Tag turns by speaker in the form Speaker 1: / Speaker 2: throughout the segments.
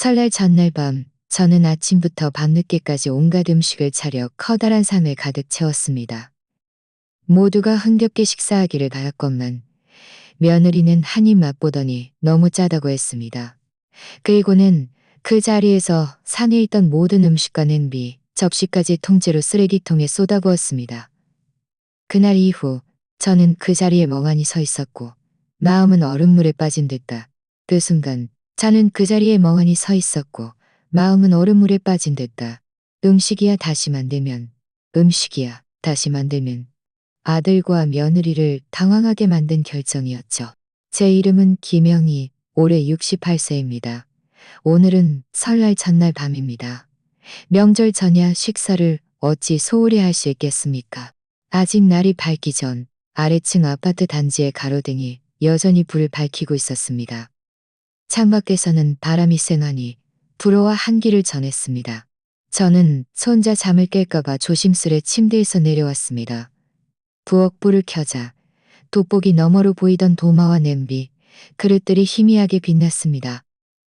Speaker 1: 설날 전날 밤, 저는 아침부터 밤늦게까지 온갖 음식을 차려 커다란 상을 가득 채웠습니다. 모두가 흥겹게 식사하기를 바랐건만 며느리는 한 입 맛보더니 너무 짜다고 했습니다. 그리고는 그 자리에서 상에 있던 모든 음식과 냄비, 접시까지 통째로 쓰레기통에 쏟아부었습니다. 그날 이후 저는 그 자리에 멍하니 서 있었고 마음은 얼음물에 빠진 듯다. 그 순간 저는 그 자리에 멍하니 서 있었고 마음은 얼음물에 빠진 듯다. 음식이야 다시 만들면, 음식이야 다시 만들면. 아들과 며느리를 당황하게 만든 결정이었죠. 제 이름은 김영희, 올해 68세입니다. 오늘은 설날 전날 밤입니다. 명절 전야 식사를 어찌 소홀히 할 수 있겠습니까? 아직 날이 밝기 전 아래층 아파트 단지의 가로등이 여전히 불을 밝히고 있었습니다. 창밖에서는 바람이 쌩하니 불어와 한기를 전했습니다. 저는 손자 잠을 깰까봐 조심스레 침대에서 내려왔습니다. 부엌 불을 켜자 돋보기 너머로 보이던 도마와 냄비, 그릇들이 희미하게 빛났습니다.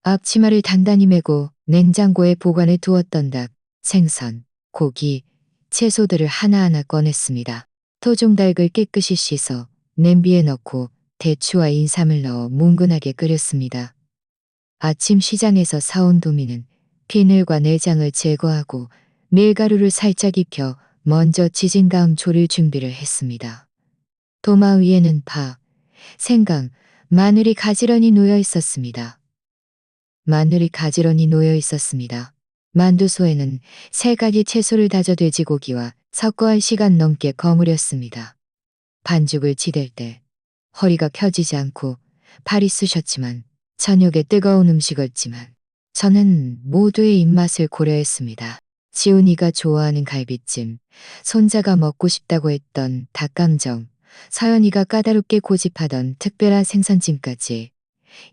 Speaker 1: 앞치마를 단단히 메고 냉장고에 보관해 두었던 닭, 생선, 고기, 채소들을 하나하나 꺼냈습니다. 토종닭을 깨끗이 씻어 냄비에 넣고 대추와 인삼을 넣어 뭉근하게 끓였습니다. 아침 시장에서 사온 도미는 비늘과 내장을 제거하고 밀가루를 살짝 입혀 먼저 지진 다음 조릴 준비를 했습니다. 도마 위에는 파, 생강, 마늘이 가지런히 놓여 있었습니다. 만두소에는 3가지 채소를 다져 돼지고기와 섞어 1시간 넘게 버무렸습니다. 반죽을 지댈 때 허리가 펴지지 않고 팔이 쑤셨지만 저녁에 뜨거운 음식이었지만 저는 모두의 입맛을 고려했습니다. 지훈이가 좋아하는 갈비찜, 손자가 먹고 싶다고 했던 닭강정, 서연이가 까다롭게 고집하던 특별한 생선찜까지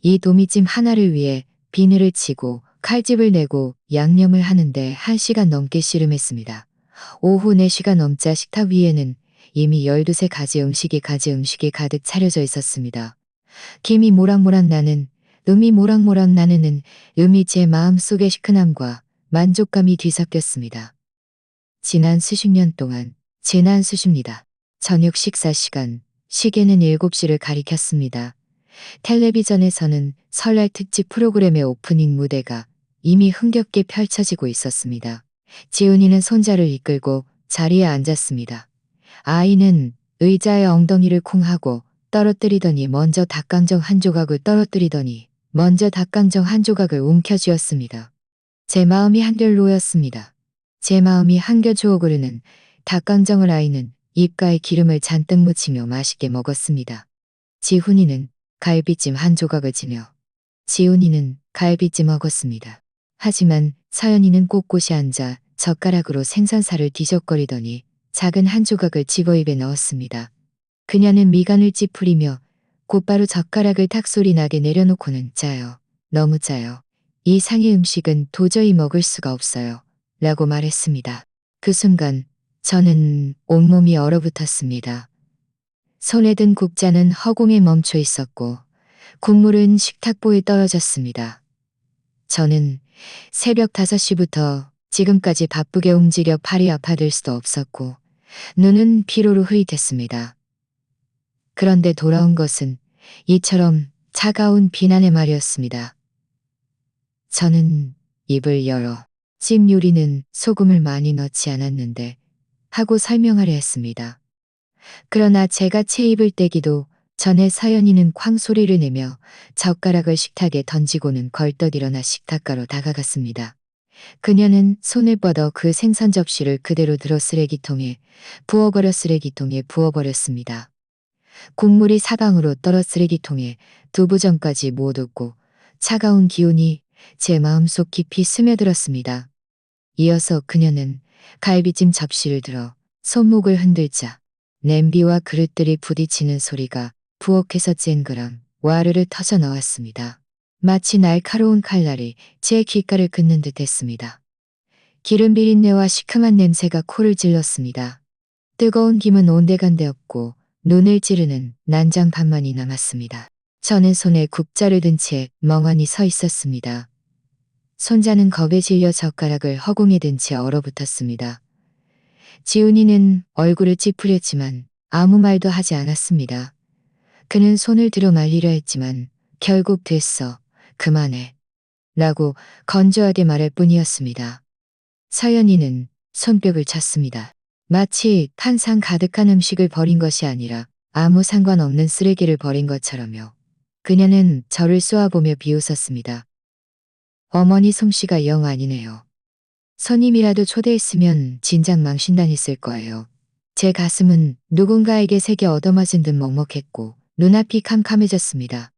Speaker 1: 이 도미찜 하나를 위해 비늘을 치고 칼집을 내고 양념을 하는데 1시간 넘게 씨름했습니다. 오후 4시가 넘자 식탁 위에는 이미 12가지 음식이 가득 차려져 있었습니다. 김이 모락모락 나는, 음이 모락모락 나는 음이 제 마음속의 시큰함과 만족감이 뒤섞였습니다. 지난 수십 년 동안 지난 수십니다. 저녁 식사 시간, 시계는 7시를 가리켰습니다. 텔레비전에서는 설날 특집 프로그램의 오프닝 무대가 이미 흥겹게 펼쳐지고 있었습니다. 지훈이는 손자를 이끌고 자리에 앉았습니다. 아이는 의자에 엉덩이를 쿵 하고 떨어뜨리더니 먼저 닭강정 한 조각을 움켜쥐었습니다. 제 마음이 한결 놓였습니다. 제 마음이 한겨 주워오르는 닭강정을 아이는 입가에 기름을 잔뜩 묻히며 맛있게 먹었습니다. 지훈이는 갈비찜 한 조각을 지며 지훈이는 갈비찜 먹었습니다. 하지만 서연이는 꼿꼿이 앉아 젓가락으로 생선살을 뒤적거리더니 작은 한 조각을 집어 입에 넣었습니다. 그녀는 미간을 찌푸리며 곧바로 젓가락을 탁 소리 나게 내려놓고는 짜요. 너무 짜요. 이 상의 음식은 도저히 먹을 수가 없어요. 라고 말했습니다. 그 순간 저는 온몸이 얼어붙었습니다. 손에 든 국자는 허공에 멈춰 있었고 국물은 식탁보에 떨어졌습니다. 저는 새벽 5시부터 지금까지 바쁘게 움직여 팔이 아파들 수도 없었고 눈은 피로로 흐릿했습니다. 그런데 돌아온 것은 이처럼 차가운 비난의 말이었습니다. 저는 입을 열어 찜 요리는 소금을 많이 넣지 않았는데 하고 설명하려 했습니다. 그러나 제가 채 입을 떼기도 전에 서연이는 쾅 소리를 내며 젓가락을 식탁에 던지고는 걸떡 일어나 식탁가로 다가갔습니다. 그녀는 손을 뻗어 그 생선 접시를 그대로 들어 쓰레기통에 부어버렸습니다. 국물이 사방으로 떨어 쓰레기통에 두부전까지 모두 차가운 기운이 제 마음속 깊이 스며들었습니다. 이어서 그녀는 갈비찜 접시를 들어 손목을 흔들자 냄비와 그릇들이 부딪히는 소리가 부엌에서 쨍그랑 와르르 터져 나왔습니다. 마치 날카로운 칼날이 제 귓가를 긋는 듯 했습니다. 기름 비린내와 시큼한 냄새가 코를 찔렀습니다. 뜨거운 김은 온데간데 없고 눈을 찌르는 난장판만이 남았습니다. 저는 손에 국자를 든 채 멍하니 서 있었습니다. 손자는 겁에 질려 젓가락을 허공에 든 채 얼어붙었습니다. 지훈이는 얼굴을 찌푸렸지만 아무 말도 하지 않았습니다. 그는 손을 들어 말리려 했지만 결국 됐어. 그만해. 라고 건조하게 말할 뿐이었습니다. 서연이는 손뼉을 쳤습니다. 마치 탄산 가득한 음식을 버린 것이 아니라 아무 상관없는 쓰레기를 버린 것처럼요. 그녀는 저를 쏘아보며 비웃었습니다. 어머니 솜씨가 영 아니네요. 손님이라도 초대했으면 진작 망신당했을 거예요. 제 가슴은 누군가에게 세게 얻어맞은 듯 먹먹했고 눈앞이 캄캄해졌습니다.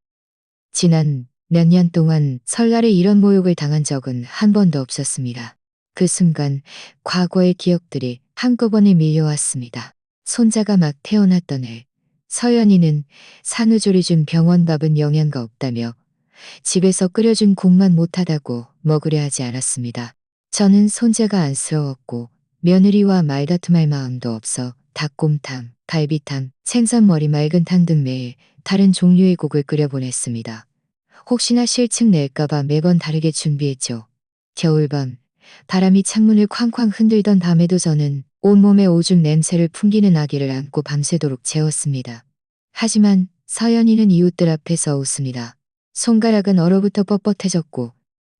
Speaker 1: 지난 몇 년 동안 설날에 이런 모욕을 당한 적은 한 번도 없었습니다. 그 순간 과거의 기억들이 한꺼번에 밀려왔습니다. 손자가 막 태어났던 해, 서연이는 산후조리 준 병원밥은 영양가 없다며 집에서 끓여준 국만 못하다고 먹으려 하지 않았습니다. 저는 손자가 안쓰러웠고 며느리와 말다툼할 마음도 없어 닭곰탕, 갈비탕, 생선머리 맑은탕 등 매일 다른 종류의 국을 끓여보냈습니다. 혹시나 실증 낼까봐 매번 다르게 준비했죠. 겨울밤, 바람이 창문을 쾅쾅 흔들던 밤에도 저는 온몸에 오줌 냄새를 풍기는 아기를 안고 밤새도록 재웠습니다. 하지만 서연이는 이웃들 앞에서 웃습니다. 손가락은 얼어붙어 뻣뻣해졌고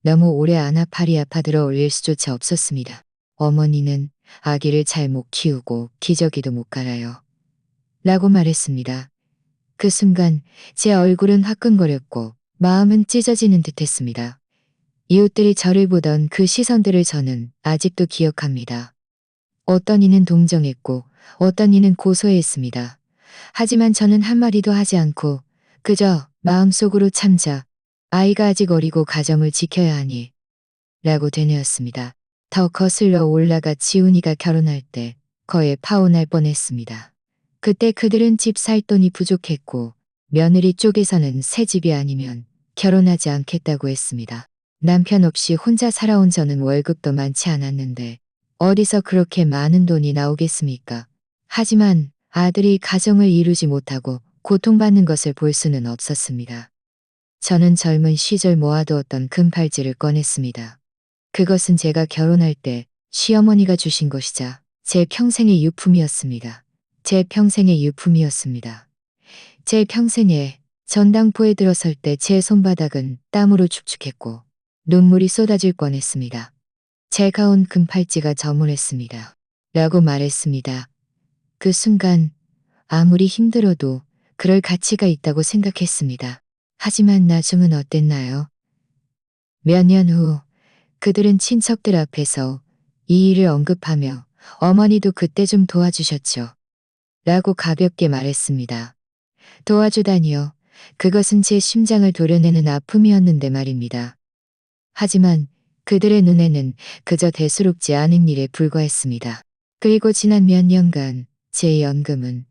Speaker 1: 너무 오래 안아 팔이 아파 들어 올릴 수조차 없었습니다. 어머니는 아기를 잘 못 키우고 기저귀도 못 갈아요. 라고 말했습니다. 그 순간 제 얼굴은 화끈거렸고 마음은 찢어지는 듯했습니다. 이웃들이 저를 보던 그 시선들을 저는 아직도 기억합니다. 어떤 이는 동정했고 어떤 이는 고소해했습니다. 하지만 저는 한마디도 하지 않고 그저 마음속으로 참자 아이가 아직 어리고 가정을 지켜야 하니 라고 되뇌었습니다. 더 거슬러 올라가 지훈이가 결혼할 때 거에 파혼할 뻔했습니다. 그때 그들은 집 살 돈이 부족했고 며느리 쪽에서는 새 집이 아니면 결혼하지 않겠다고 했습니다. 남편 없이 혼자 살아온 저는 월급도 많지 않았는데 어디서 그렇게 많은 돈이 나오겠습니까? 하지만 아들이 가정을 이루지 못하고 고통받는 것을 볼 수는 없었습니다. 저는 젊은 시절 모아두었던 금팔찌를 꺼냈습니다. 그것은 제가 결혼할 때 시어머니가 주신 것이자 제 평생의 유품이었습니다. 제 평생의 유품이었습니다. 제 평생에 전당포에 들어설 때 제 손바닥은 땀으로 축축했고 눈물이 쏟아질 뻔했습니다. 제가 온 금팔찌가 저물했습니다. 라고 말했습니다. 그 순간 아무리 힘들어도 그럴 가치가 있다고 생각했습니다. 하지만 나중은 어땠나요? 몇 년 후 그들은 친척들 앞에서 이 일을 언급하며 어머니도 그때 좀 도와주셨죠. 라고 가볍게 말했습니다. 도와주다니요. 그것은 제 심장을 도려내는 아픔이었는데 말입니다. 하지만 그들의 눈에는 그저 대수롭지 않은 일에 불과했습니다. 그리고 지난 몇 년간 제 연금은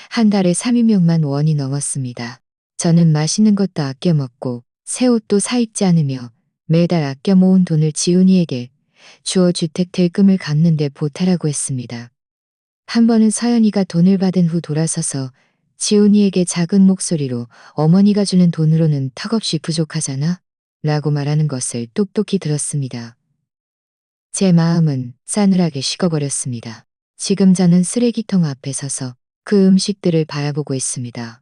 Speaker 1: 한 달에 3인명만 원이 넘었습니다. 저는 맛있는 것도 아껴 먹고 새 옷도 사 입지 않으며 매달 아껴 모은 돈을 지훈이에게 주어 주택 대금을 갚는데 보태라고 했습니다. 한 번은 서연이가 돈을 받은 후 돌아서서 지훈이에게 작은 목소리로 어머니가 주는 돈으로는 턱없이 부족하잖아? 라고 말하는 것을 똑똑히 들었습니다. 제 마음은 싸늘하게 식어버렸습니다. 지금 저는 쓰레기통 앞에 서서 그 음식들을 바라보고 있습니다.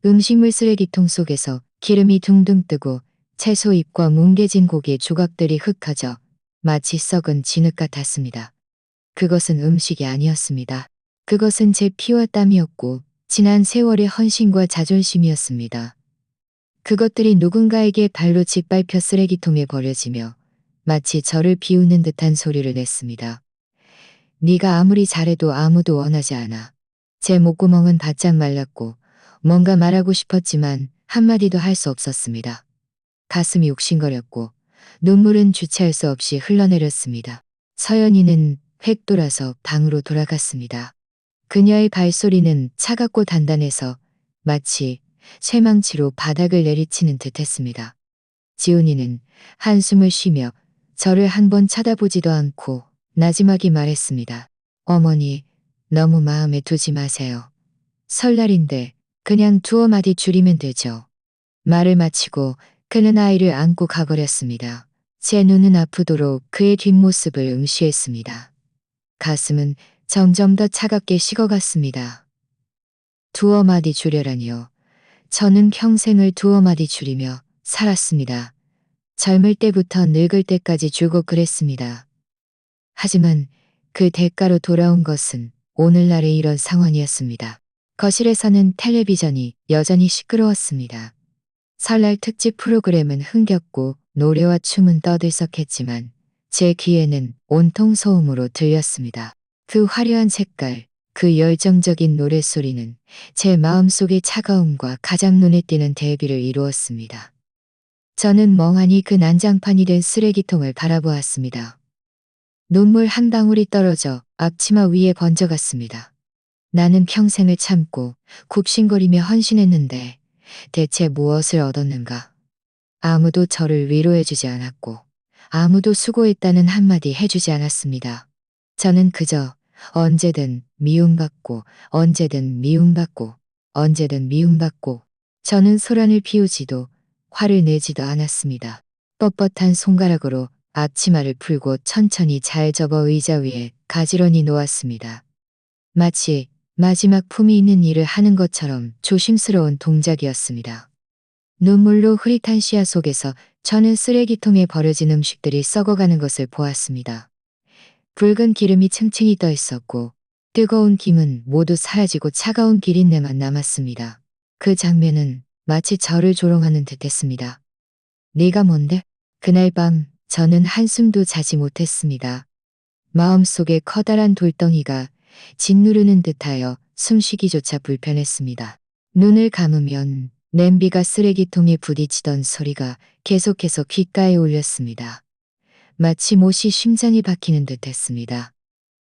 Speaker 1: 음식물 쓰레기통 속에서 기름이 둥둥 뜨고 채소 잎과 뭉개진 고기의 조각들이 흩어져 마치 썩은 진흙 같았습니다. 그것은 음식이 아니었습니다. 그것은 제 피와 땀이었고 지난 세월의 헌신과 자존심이었습니다. 그것들이 누군가에게 발로 짓밟혀 쓰레기통에 버려지며 마치 저를 비웃는 듯한 소리를 냈습니다. 네가 아무리 잘해도 아무도 원하지 않아. 제 목구멍은 바짝 말랐고 뭔가 말하고 싶었지만 한마디도 할 수 없었습니다. 가슴이 욱신거렸고 눈물은 주체할 수 없이 흘러내렸습니다. 서연이는 획 돌아서 방으로 돌아갔습니다. 그녀의 발소리는 차갑고 단단해서 마치 쇠망치로 바닥을 내리치는 듯했습니다. 지훈이는 한숨을 쉬며 저를 한 번 쳐다보지도 않고 나지막이 말했습니다. 어머니, 너무 마음에 두지 마세요. 설날인데 그냥 두어 마디 줄이면 되죠. 말을 마치고 그는 아이를 안고 가버렸습니다. 제 눈은 아프도록 그의 뒷모습을 응시했습니다. 가슴은 점점 더 차갑게 식어갔습니다. 두어 마디 줄여라니요. 저는 평생을 두어 마디 줄이며 살았습니다. 젊을 때부터 늙을 때까지 줄고 그랬습니다. 하지만 그 대가로 돌아온 것은 오늘날의 이런 상황이었습니다. 거실에서는 텔레비전이 여전히 시끄러웠습니다. 설날 특집 프로그램은 흥겹고 노래와 춤은 떠들썩했지만 제 귀에는 온통 소음으로 들렸습니다. 그 화려한 색깔, 그 열정적인 노랫소리는 제 마음속의 차가움과 가장 눈에 띄는 대비를 이루었습니다. 저는 멍하니 그 난장판이 된 쓰레기통을 바라보았습니다. 눈물 한 방울이 떨어져 앞치마 위에 번져갔습니다. 나는 평생을 참고 굽신거리며 헌신했는데 대체 무엇을 얻었는가? 아무도 저를 위로해주지 않았고 아무도 수고했다는 한마디 해주지 않았습니다. 저는 그저 언제든 미움받고 언제든 미움받고 언제든 미움받고 저는 소란을 피우지도 화를 내지도 않았습니다. 뻣뻣한 손가락으로 앞치마를 풀고 천천히 잘 접어 의자 위에 가지런히 놓았습니다. 마치 마지막 품이 있는 일을 하는 것처럼 조심스러운 동작이었습니다. 눈물로 흐릿한 시야 속에서 저는 쓰레기통에 버려진 음식들이 썩어가는 것을 보았습니다. 붉은 기름이 층층이 떠 있었고 뜨거운 김은 모두 사라지고 차가운 기린내만 남았습니다. 그 장면은 마치 저를 조롱하는 듯했습니다. 네가 뭔데? 그날 밤 저는 한숨도 자지 못했습니다. 마음속에 커다란 돌덩이가 짓누르는 듯하여 숨쉬기조차 불편했습니다. 눈을 감으면 냄비가 쓰레기통에 부딪히던 소리가 계속해서 귓가에 울렸습니다. 마치 못이 심장이 박히는 듯했습니다.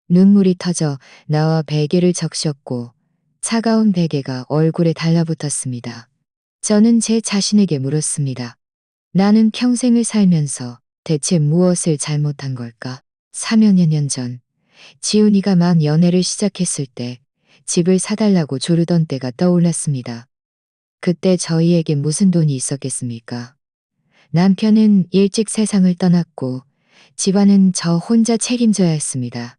Speaker 1: 눈물이 터져 나와 베개를 적셨고 차가운 베개가 얼굴에 달라붙었습니다. 저는 제 자신에게 물었습니다. 나는 평생을 살면서 대체 무엇을 잘못한 걸까? 3여여 년 전 지훈이가 막 연애를 시작했을 때 집을 사달라고 조르던 때가 떠올랐습니다. 그때 저희에게 무슨 돈이 있었겠습니까? 남편은 일찍 세상을 떠났고 집안은 저 혼자 책임져야 했습니다.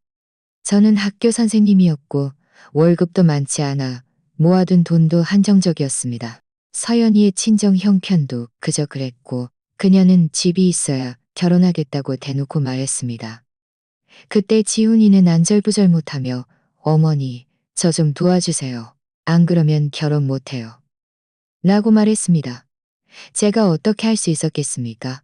Speaker 1: 저는 학교 선생님이었고 월급도 많지 않아 모아둔 돈도 한정적이었습니다. 서연이의 친정 형편도 그저 그랬고 그녀는 집이 있어야 결혼하겠다고 대놓고 말했습니다. 그때 지훈이는 안절부절 못하며 어머니, 저 좀 도와주세요. 안 그러면 결혼 못해요. 라고 말했습니다. 제가 어떻게 할 수 있었겠습니까?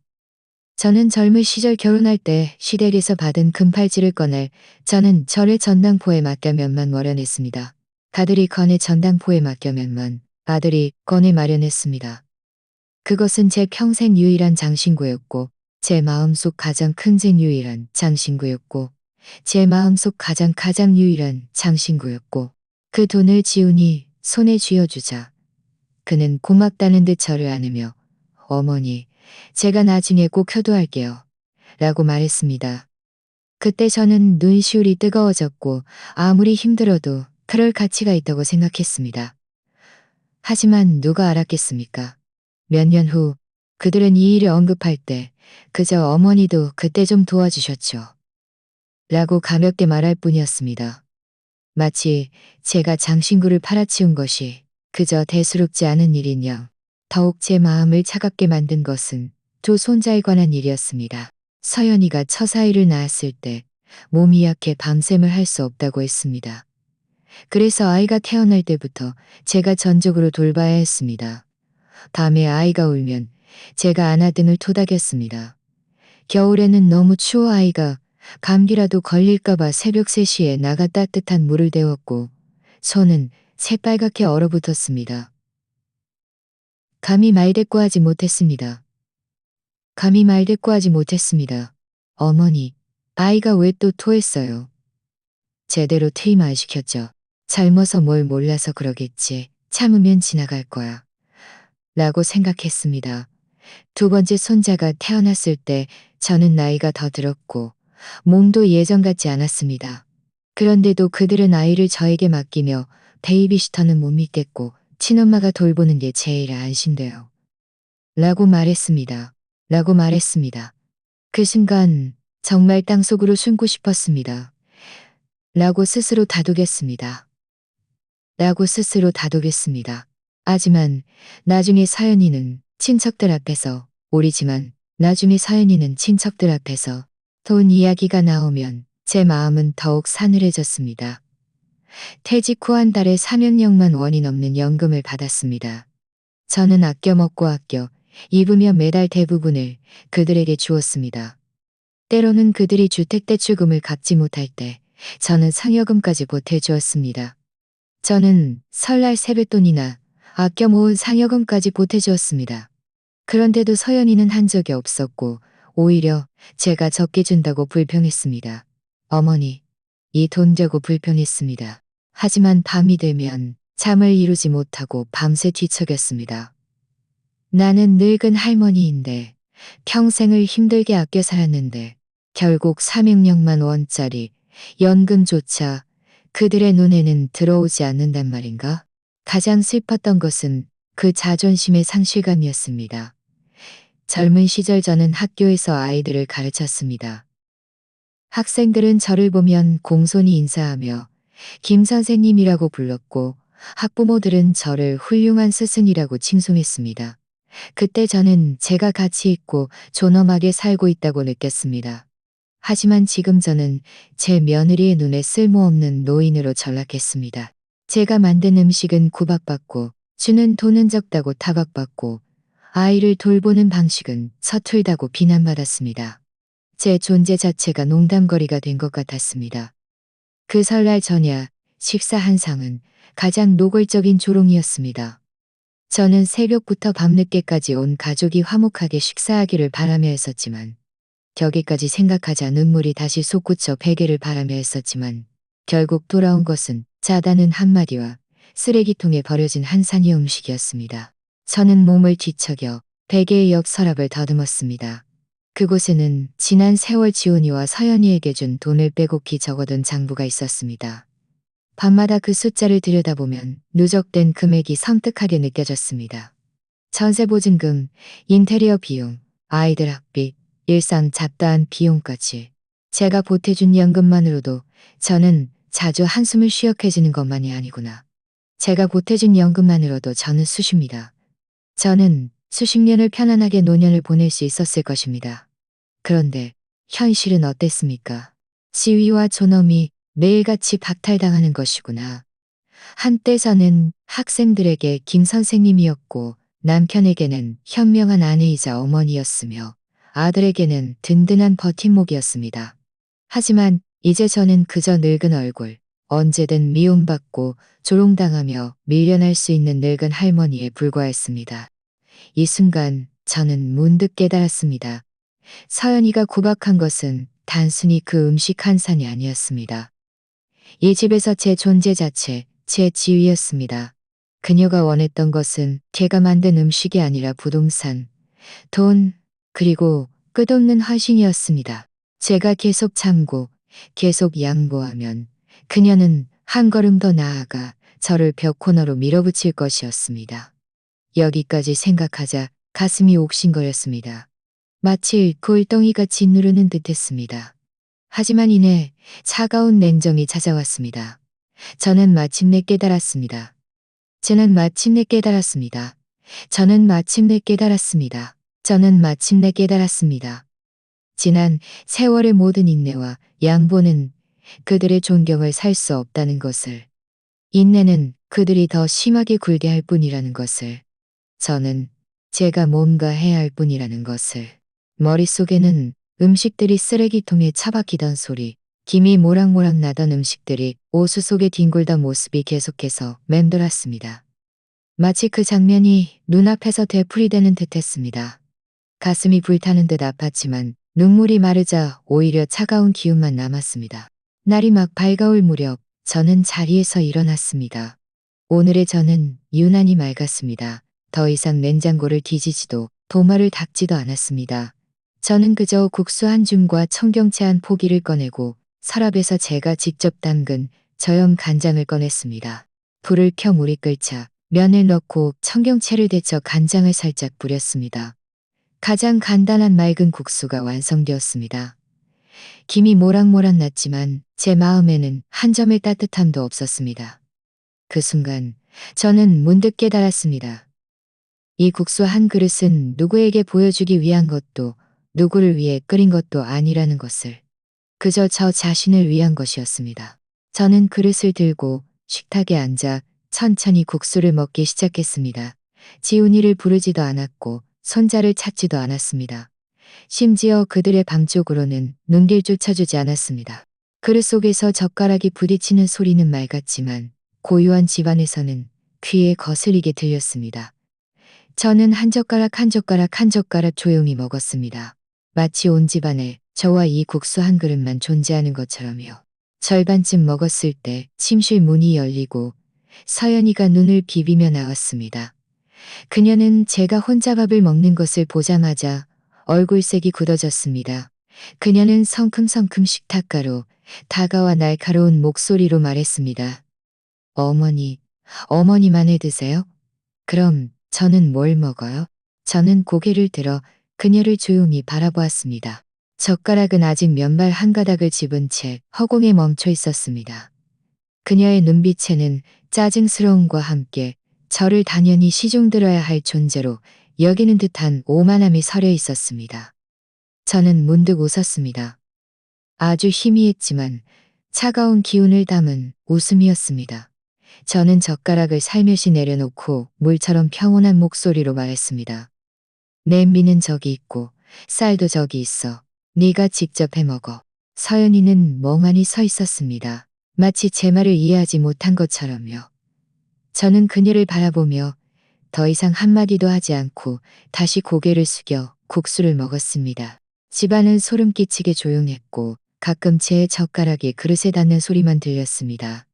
Speaker 1: 저는 젊은 시절 결혼할 때 시댁에서 받은 금팔찌를 꺼내 저는 절의 전당포에 맡겨면만 마련했습니다. 가들이 건의 전당포에 맡겨면만 아들이 건에 마련했습니다. 그것은 제 평생 유일한 장신구였고 제 마음속 가장 큰 제 유일한 장신구였고 제 마음속 가장 유일한 장신구였고 그 돈을 지훈이 손에 쥐어주자 그는 고맙다는 듯 저를 안으며 어머니, 제가 나중에 꼭 효도할게요. 라고 말했습니다. 그때 저는 눈시울이 뜨거워졌고 아무리 힘들어도 그럴 가치가 있다고 생각했습니다. 하지만 누가 알았겠습니까? 몇 년 후 그들은 이 일을 언급할 때 그저 어머니도 그때 좀 도와주셨죠. 라고 가볍게 말할 뿐이었습니다. 마치 제가 장신구를 팔아치운 것이 그저 대수롭지 않은 일인 양 더욱 제 마음을 차갑게 만든 것은 두 손자에 관한 일이었습니다. 서연이가 처사이를 낳았을 때 몸이 약해 밤샘을 할 수 없다고 했습니다. 그래서 아이가 태어날 때부터 제가 전적으로 돌봐야 했습니다. 밤에 아이가 울면 제가 안아등을 토닥였습니다. 겨울에는 너무 추워 아이가 감기라도 걸릴까봐 새벽 3시에 나가 따뜻한 물을 데웠고 손은 새빨갛게 얼어붙었습니다. 감히 말대꾸하지 못했습니다. 감히 말대꾸하지 못했습니다. 어머니, 아이가 왜 또 토했어요? 제대로 퇴임을 시켰죠. 젊어서 뭘 몰라서 그러겠지. 참으면 지나갈 거야. 라고 생각했습니다. 두 번째 손자가 태어났을 때 저는 나이가 더 들었고 몸도 예전 같지 않았습니다. 그런데도 그들은 아이를 저에게 맡기며 베이비시터는 못 믿겠고 친엄마가 돌보는 게 제일 안심돼요. 라고 말했습니다. 그 순간 정말 땅속으로 숨고 싶었습니다. 라고 스스로 다독였습니다. 하지만 나중에 서연이는 친척들 앞에서 돈 이야기가 나오면 제 마음은 더욱 사늘해졌습니다. 퇴직 후 한 달에 4년여만 원이 넘는 연금을 받았습니다. 저는 아껴 먹고 아껴 입으며 매달 대부분을 그들에게 주었습니다. 때로는 그들이 주택대출금을 갚지 못할 때 저는 상여금까지 보태주었습니다. 저는 설날 세뱃돈이나 아껴 모은 상여금까지 보태주었습니다. 그런데도 서연이는 한 적이 없었고 오히려 제가 적게 준다고 불평했습니다. 어머니, 이 돈 되고 불평했습니다. 하지만 밤이 되면 잠을 이루지 못하고 밤새 뒤척였습니다. 나는 늙은 할머니인데 평생을 힘들게 아껴 살았는데 결국 400만 원짜리 연금조차 그들의 눈에는 들어오지 않는단 말인가? 가장 슬펐던 것은 그 자존심의 상실감이었습니다. 젊은 시절 저는 학교에서 아이들을 가르쳤습니다. 학생들은 저를 보면 공손히 인사하며 김 선생님이라고 불렀고 학부모들은 저를 훌륭한 스승이라고 칭송했습니다. 그때 저는 제가 가치 있고 존엄하게 살고 있다고 느꼈습니다. 하지만 지금 저는 제 며느리의 눈에 쓸모없는 노인으로 전락했습니다. 제가 만든 음식은 구박받고 주는 돈은 적다고 타박받고 아이를 돌보는 방식은 서툴다고 비난받았습니다. 제 존재 자체가 농담거리가 된 것 같았습니다. 그 설날 저녁 식사 한상은 가장 노골적인 조롱이었습니다. 저는 새벽부터 밤늦게까지 온 가족이 화목하게 식사하기를 바라며 했었지만 격에까지 생각하자 눈물이 다시 솟구쳐 베개를 바라며 했었지만 결국 돌아온 것은 자다는 한마디와 쓰레기통에 버려진 한 산이 음식이었습니다. 저는 몸을 뒤척여 베개의 옆 서랍을 더듬었습니다. 그곳에는 지난 세월 지훈이와 서연이에게 준 돈을 빼곡히 적어둔 장부가 있었습니다. 밤마다 그 숫자를 들여다보면 누적된 금액이 섬뜩하게 느껴졌습니다. 전세보증금, 인테리어 비용, 아이들 학비, 일상 잡다한 비용까지 제가 보태준 연금만으로도 저는 자주 한숨을 쉬억해지는 것만이 아니구나. 제가 보태준 연금만으로도 저는 저는 수십 년을 편안하게 노년을 보낼 수 있었을 것입니다. 그런데 현실은 어땠습니까? 지위와 존엄이 매일같이 박탈당하는 것이구나. 한때 저는 학생들에게 김 선생님이었고 남편에게는 현명한 아내이자 어머니였으며 아들에게는 든든한 버팀목이었습니다. 하지만 이제 저는 그저 늙은 얼굴, 언제든 미움받고 조롱당하며 밀려날 수 있는 늙은 할머니에 불과했습니다. 이 순간 저는 문득 깨달았습니다. 서연이가 구박한 것은 단순히 그 음식 한 산이 아니었습니다. 이 집에서 제 존재 자체, 제 지위였습니다. 그녀가 원했던 것은 걔가 만든 음식이 아니라 부동산, 돈, 그리고 끝없는 헌신이었습니다. 제가 계속 참고, 계속 양보하면 그녀는 한 걸음 더 나아가 저를 벽 코너로 밀어붙일 것이었습니다. 여기까지 생각하자 가슴이 옥신거렸습니다. 마치 골덩이같이 누르는 듯했습니다. 하지만 이내 차가운 냉정이 찾아왔습니다. 저는 마침내 깨달았습니다. 저는 마침내 깨달았습니다. 저는 마침내 깨달았습니다. 저는 마침내 깨달았습니다. 지난 세월의 모든 인내와 양보는 그들의 존경을 살 수 없다는 것을, 인내는 그들이 더 심하게 굴게 할 뿐이라는 것을, 저는 제가 뭔가 해야 할 뿐이라는 것을. 머릿속에는 음식들이 쓰레기통에 처박히던 소리, 김이 모락모락 나던 음식들이 오수 속에 뒹굴던 모습이 계속해서 맴돌았습니다. 마치 그 장면이 눈앞에서 되풀이되는 듯했습니다. 가슴이 불타는 듯 아팠지만 눈물이 마르자 오히려 차가운 기운만 남았습니다. 날이 막 밝아올 무렵 저는 자리에서 일어났습니다. 오늘의 저는 유난히 맑았습니다. 더 이상 냉장고를 뒤지지도 도마를 닦지도 않았습니다. 저는 그저 국수 한 줌과 청경채 한 포기를 꺼내고 서랍에서 제가 직접 담근 저염 간장을 꺼냈습니다. 불을 켜 물이 끓자 면을 넣고 청경채를 데쳐 간장을 살짝 뿌렸습니다. 가장 간단한 맑은 국수가 완성되었습니다. 김이 모락모락 났지만 제 마음에는 한 점의 따뜻함도 없었습니다. 그 순간 저는 문득 깨달았습니다. 이 국수 한 그릇은 누구에게 보여주기 위한 것도 누구를 위해 끓인 것도 아니라는 것을. 그저 저 자신을 위한 것이었습니다. 저는 그릇을 들고 식탁에 앉아 천천히 국수를 먹기 시작했습니다. 지훈이를 부르지도 않았고 손자를 찾지도 않았습니다. 심지어 그들의 방 쪽으로는 눈길조차 주지 않았습니다. 그릇 속에서 젓가락이 부딪히는 소리는 맑았지만 고요한 집안에서는 귀에 거스리게 들렸습니다. 저는 한 젓가락 한 젓가락 한 젓가락 조용히 먹었습니다. 마치 온 집안에 저와 이 국수 한 그릇만 존재하는 것처럼요. 절반쯤 먹었을 때 침실 문이 열리고 서연이가 눈을 비비며 나왔습니다. 그녀는 제가 혼자 밥을 먹는 것을 보자마자 얼굴색이 굳어졌습니다. 그녀는 성큼성큼 식탁가로 다가와 날카로운 목소리로 말했습니다. 어머니, 어머니 마늘 드세요? 그럼 저는 뭘 먹어요? 저는 고개를 들어 그녀를 조용히 바라보았습니다. 젓가락은 아직 면발 한 가닥을 집은 채 허공에 멈춰 있었습니다. 그녀의 눈빛에는 짜증스러움과 함께 저를 단연히 시중들어야 할 존재로 여기는 듯한 오만함이 서려 있었습니다. 저는 문득 웃었습니다. 아주 희미했지만 차가운 기운을 담은 웃음이었습니다. 저는 젓가락을 살며시 내려놓고 물처럼 평온한 목소리로 말했습니다. 냄비는 저기 있고 쌀도 저기 있어. 네가 직접 해 먹어. 서연이는 멍하니 서 있었습니다. 마치 제 말을 이해하지 못한 것처럼요. 저는 그녀를 바라보며 더 이상 한마디도 하지 않고 다시 고개를 숙여 국수를 먹었습니다. 집안은 소름 끼치게 조용했고 가끔 제 젓가락이 그릇에 닿는 소리만 들렸습니다.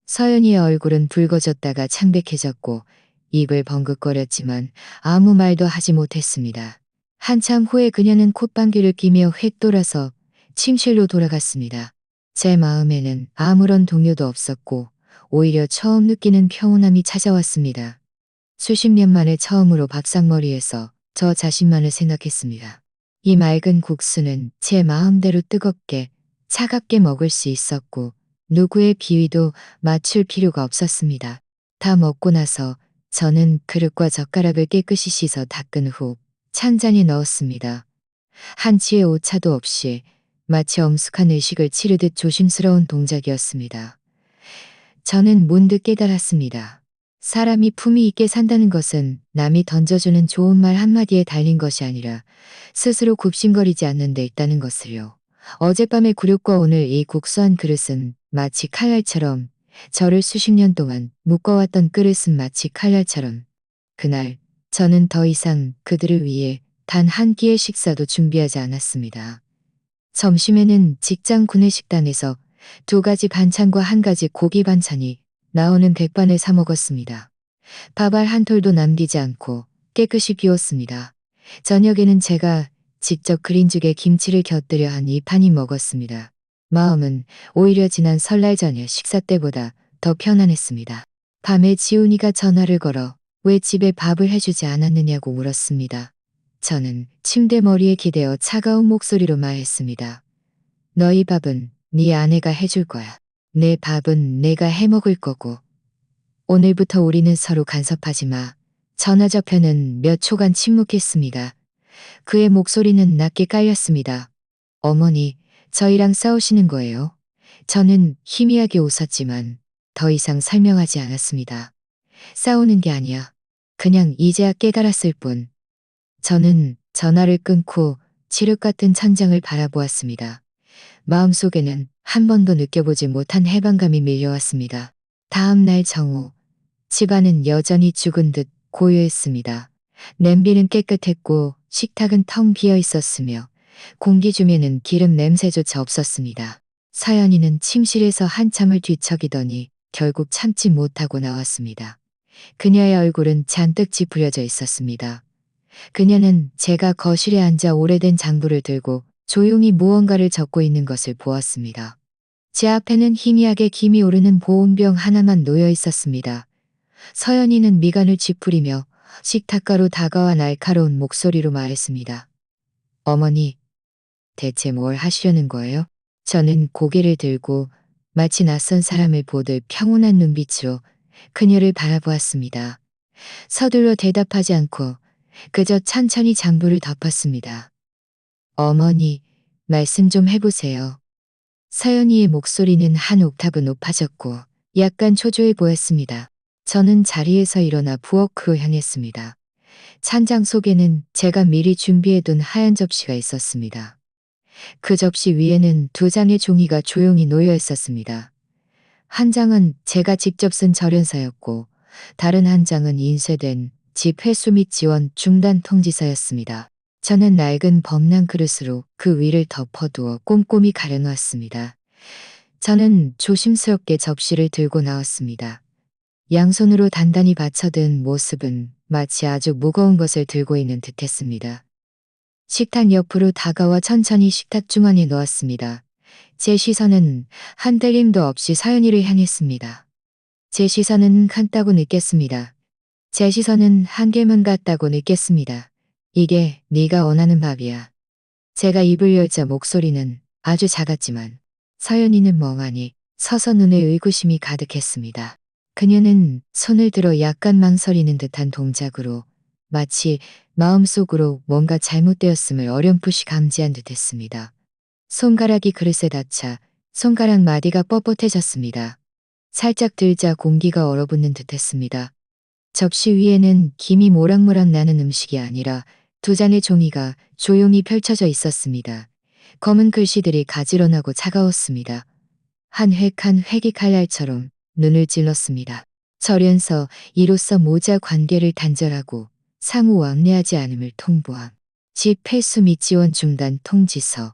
Speaker 1: 서연이의 얼굴은 붉어졌다가 창백해졌고 입을 벙긋거렸지만 아무 말도 하지 못했습니다. 한참 후에 그녀는 콧방귀를 끼며 휙 돌아서 침실로 돌아갔습니다. 제 마음에는 아무런 동요도 없었고 오히려 처음 느끼는 평온함이 찾아왔습니다. 수십 년 만에 처음으로 밥상머리에서 저 자신만을 생각했습니다. 이 맑은 국수는 제 마음대로 뜨겁게 차갑게 먹을 수 있었고 누구의 비위도 맞출 필요가 없었습니다. 다 먹고 나서 저는 그릇과 젓가락을 깨끗이 씻어 닦은 후 찬잔에 넣었습니다. 한치의 오차도 없이 마치 엄숙한 의식을 치르듯 조심스러운 동작이었습니다. 저는 문득 깨달았습니다. 사람이 품위 있게 산다는 것은 남이 던져주는 좋은 말 한마디에 달린 것이 아니라 스스로 굽신거리지 않는 데 있다는 것을요. 어젯밤의 굴욕과 오늘 이 국수 한 그릇은 마치 칼날처럼 저를 수십 년 동안 묶어왔던 그릇은 마치 칼날처럼 그날 저는 더 이상 그들을 위해 단 한 끼의 식사도 준비하지 않았습니다. 점심에는 직장 구내식당에서 2가지 반찬과 1가지 고기 반찬이 나오는 백반을 사 먹었습니다. 밥알 한 톨도 남기지 않고 깨끗이 비웠습니다. 저녁에는 제가 직접 그린 죽에 김치를 곁들여 한 2판이 먹었습니다. 마음은 오히려 지난 설날 저녁 식사 때보다 더 편안했습니다. 밤에 지훈이가 전화를 걸어 왜 집에 밥을 해주지 않았느냐고 물었습니다. 저는 침대 머리에 기대어 차가운 목소리로 말했습니다. 너희 밥은 네 아내가 해줄 거야. 내 밥은 내가 해먹을 거고. 오늘부터 우리는 서로 간섭하지 마. 전화 저편은 몇 초간 침묵했습니다. 그의 목소리는 낮게 깔렸습니다. 어머니, 저희랑 싸우시는 거예요? 저는 희미하게 웃었지만 더 이상 설명하지 않았습니다. 싸우는 게 아니야. 그냥 이제야 깨달았을 뿐. 저는 전화를 끊고 칠흑 같은 천장을 바라보았습니다. 마음속에는 한 번도 느껴보지 못한 해방감이 밀려왔습니다. 다음 날 정오, 집안은 여전히 죽은 듯 고요했습니다. 냄비는 깨끗했고 식탁은 텅 비어 있었으며 공기 중에는 기름 냄새조차 없었습니다. 서연이는 침실에서 한참을 뒤척이더니 결국 참지 못하고 나왔습니다. 그녀의 얼굴은 잔뜩 찌푸려져 있었습니다. 그녀는 제가 거실에 앉아 오래된 장부를 들고 조용히 무언가를 적고 있는 것을 보았습니다. 제 앞에는 희미하게 김이 오르는 보온병 하나만 놓여 있었습니다. 서연이는 미간을 찌푸리며 식탁가로 다가와 날카로운 목소리로 말했습니다. 어머니, 대체 뭘 하시려는 거예요? 저는 고개를 들고 마치 낯선 사람을 보듯 평온한 눈빛으로 그녀를 바라보았습니다. 서둘러 대답하지 않고 그저 천천히 장부를 덮었습니다. 어머니, 말씀 좀 해보세요. 서연이의 목소리는 한 옥타브 높아졌고 약간 초조해 보였습니다. 저는 자리에서 일어나 부엌으로 향했습니다. 찬장 속에는 제가 미리 준비해둔 하얀 접시가 있었습니다. 그 접시 위에는 두 장의 종이가 조용히 놓여 있었습니다. 한 장은 제가 직접 쓴 절연서였고 다른 한 장은 인쇄된 집 회수 및 지원 중단 통지서였습니다. 저는 낡은 범람 그릇으로 그 위를 덮어두어 꼼꼼히 가려놓았습니다. 저는 조심스럽게 접시를 들고 나왔습니다. 양손으로 단단히 받쳐든 모습은 마치 아주 무거운 것을 들고 있는 듯했습니다. 식탁 옆으로 다가와 천천히 식탁 중앙에 놓았습니다. 제 시선은 한들림도 없이 서연이를 향했습니다. 제 시선은 같다고 느꼈습니다. 제 시선은 한결만 같다고 느꼈습니다. 이게 네가 원하는 밥이야. 제가 입을 열자 목소리는 아주 작았지만 서연이는 멍하니 서서 눈에 의구심이 가득했습니다. 그녀는 손을 들어 약간 망설이는 듯한 동작으로 마치 마음속으로 뭔가 잘못되었음을 어렴풋이 감지한 듯했습니다. 손가락이 그릇에 닿자 손가락 마디가 뻣뻣해졌습니다. 살짝 들자 공기가 얼어붙는 듯했습니다. 접시 위에는 김이 모락모락 나는 음식이 아니라 두 잔의 종이가 조용히 펼쳐져 있었습니다. 검은 글씨들이 가지런하고 차가웠습니다. 한 획 한 획이 칼날처럼 눈을 찔렀습니다. 절연서 이로써 모자 관계를 단절하고 상호 왕래하지 않음을 통보함. 집 폐수 및 지원 중단 통지서.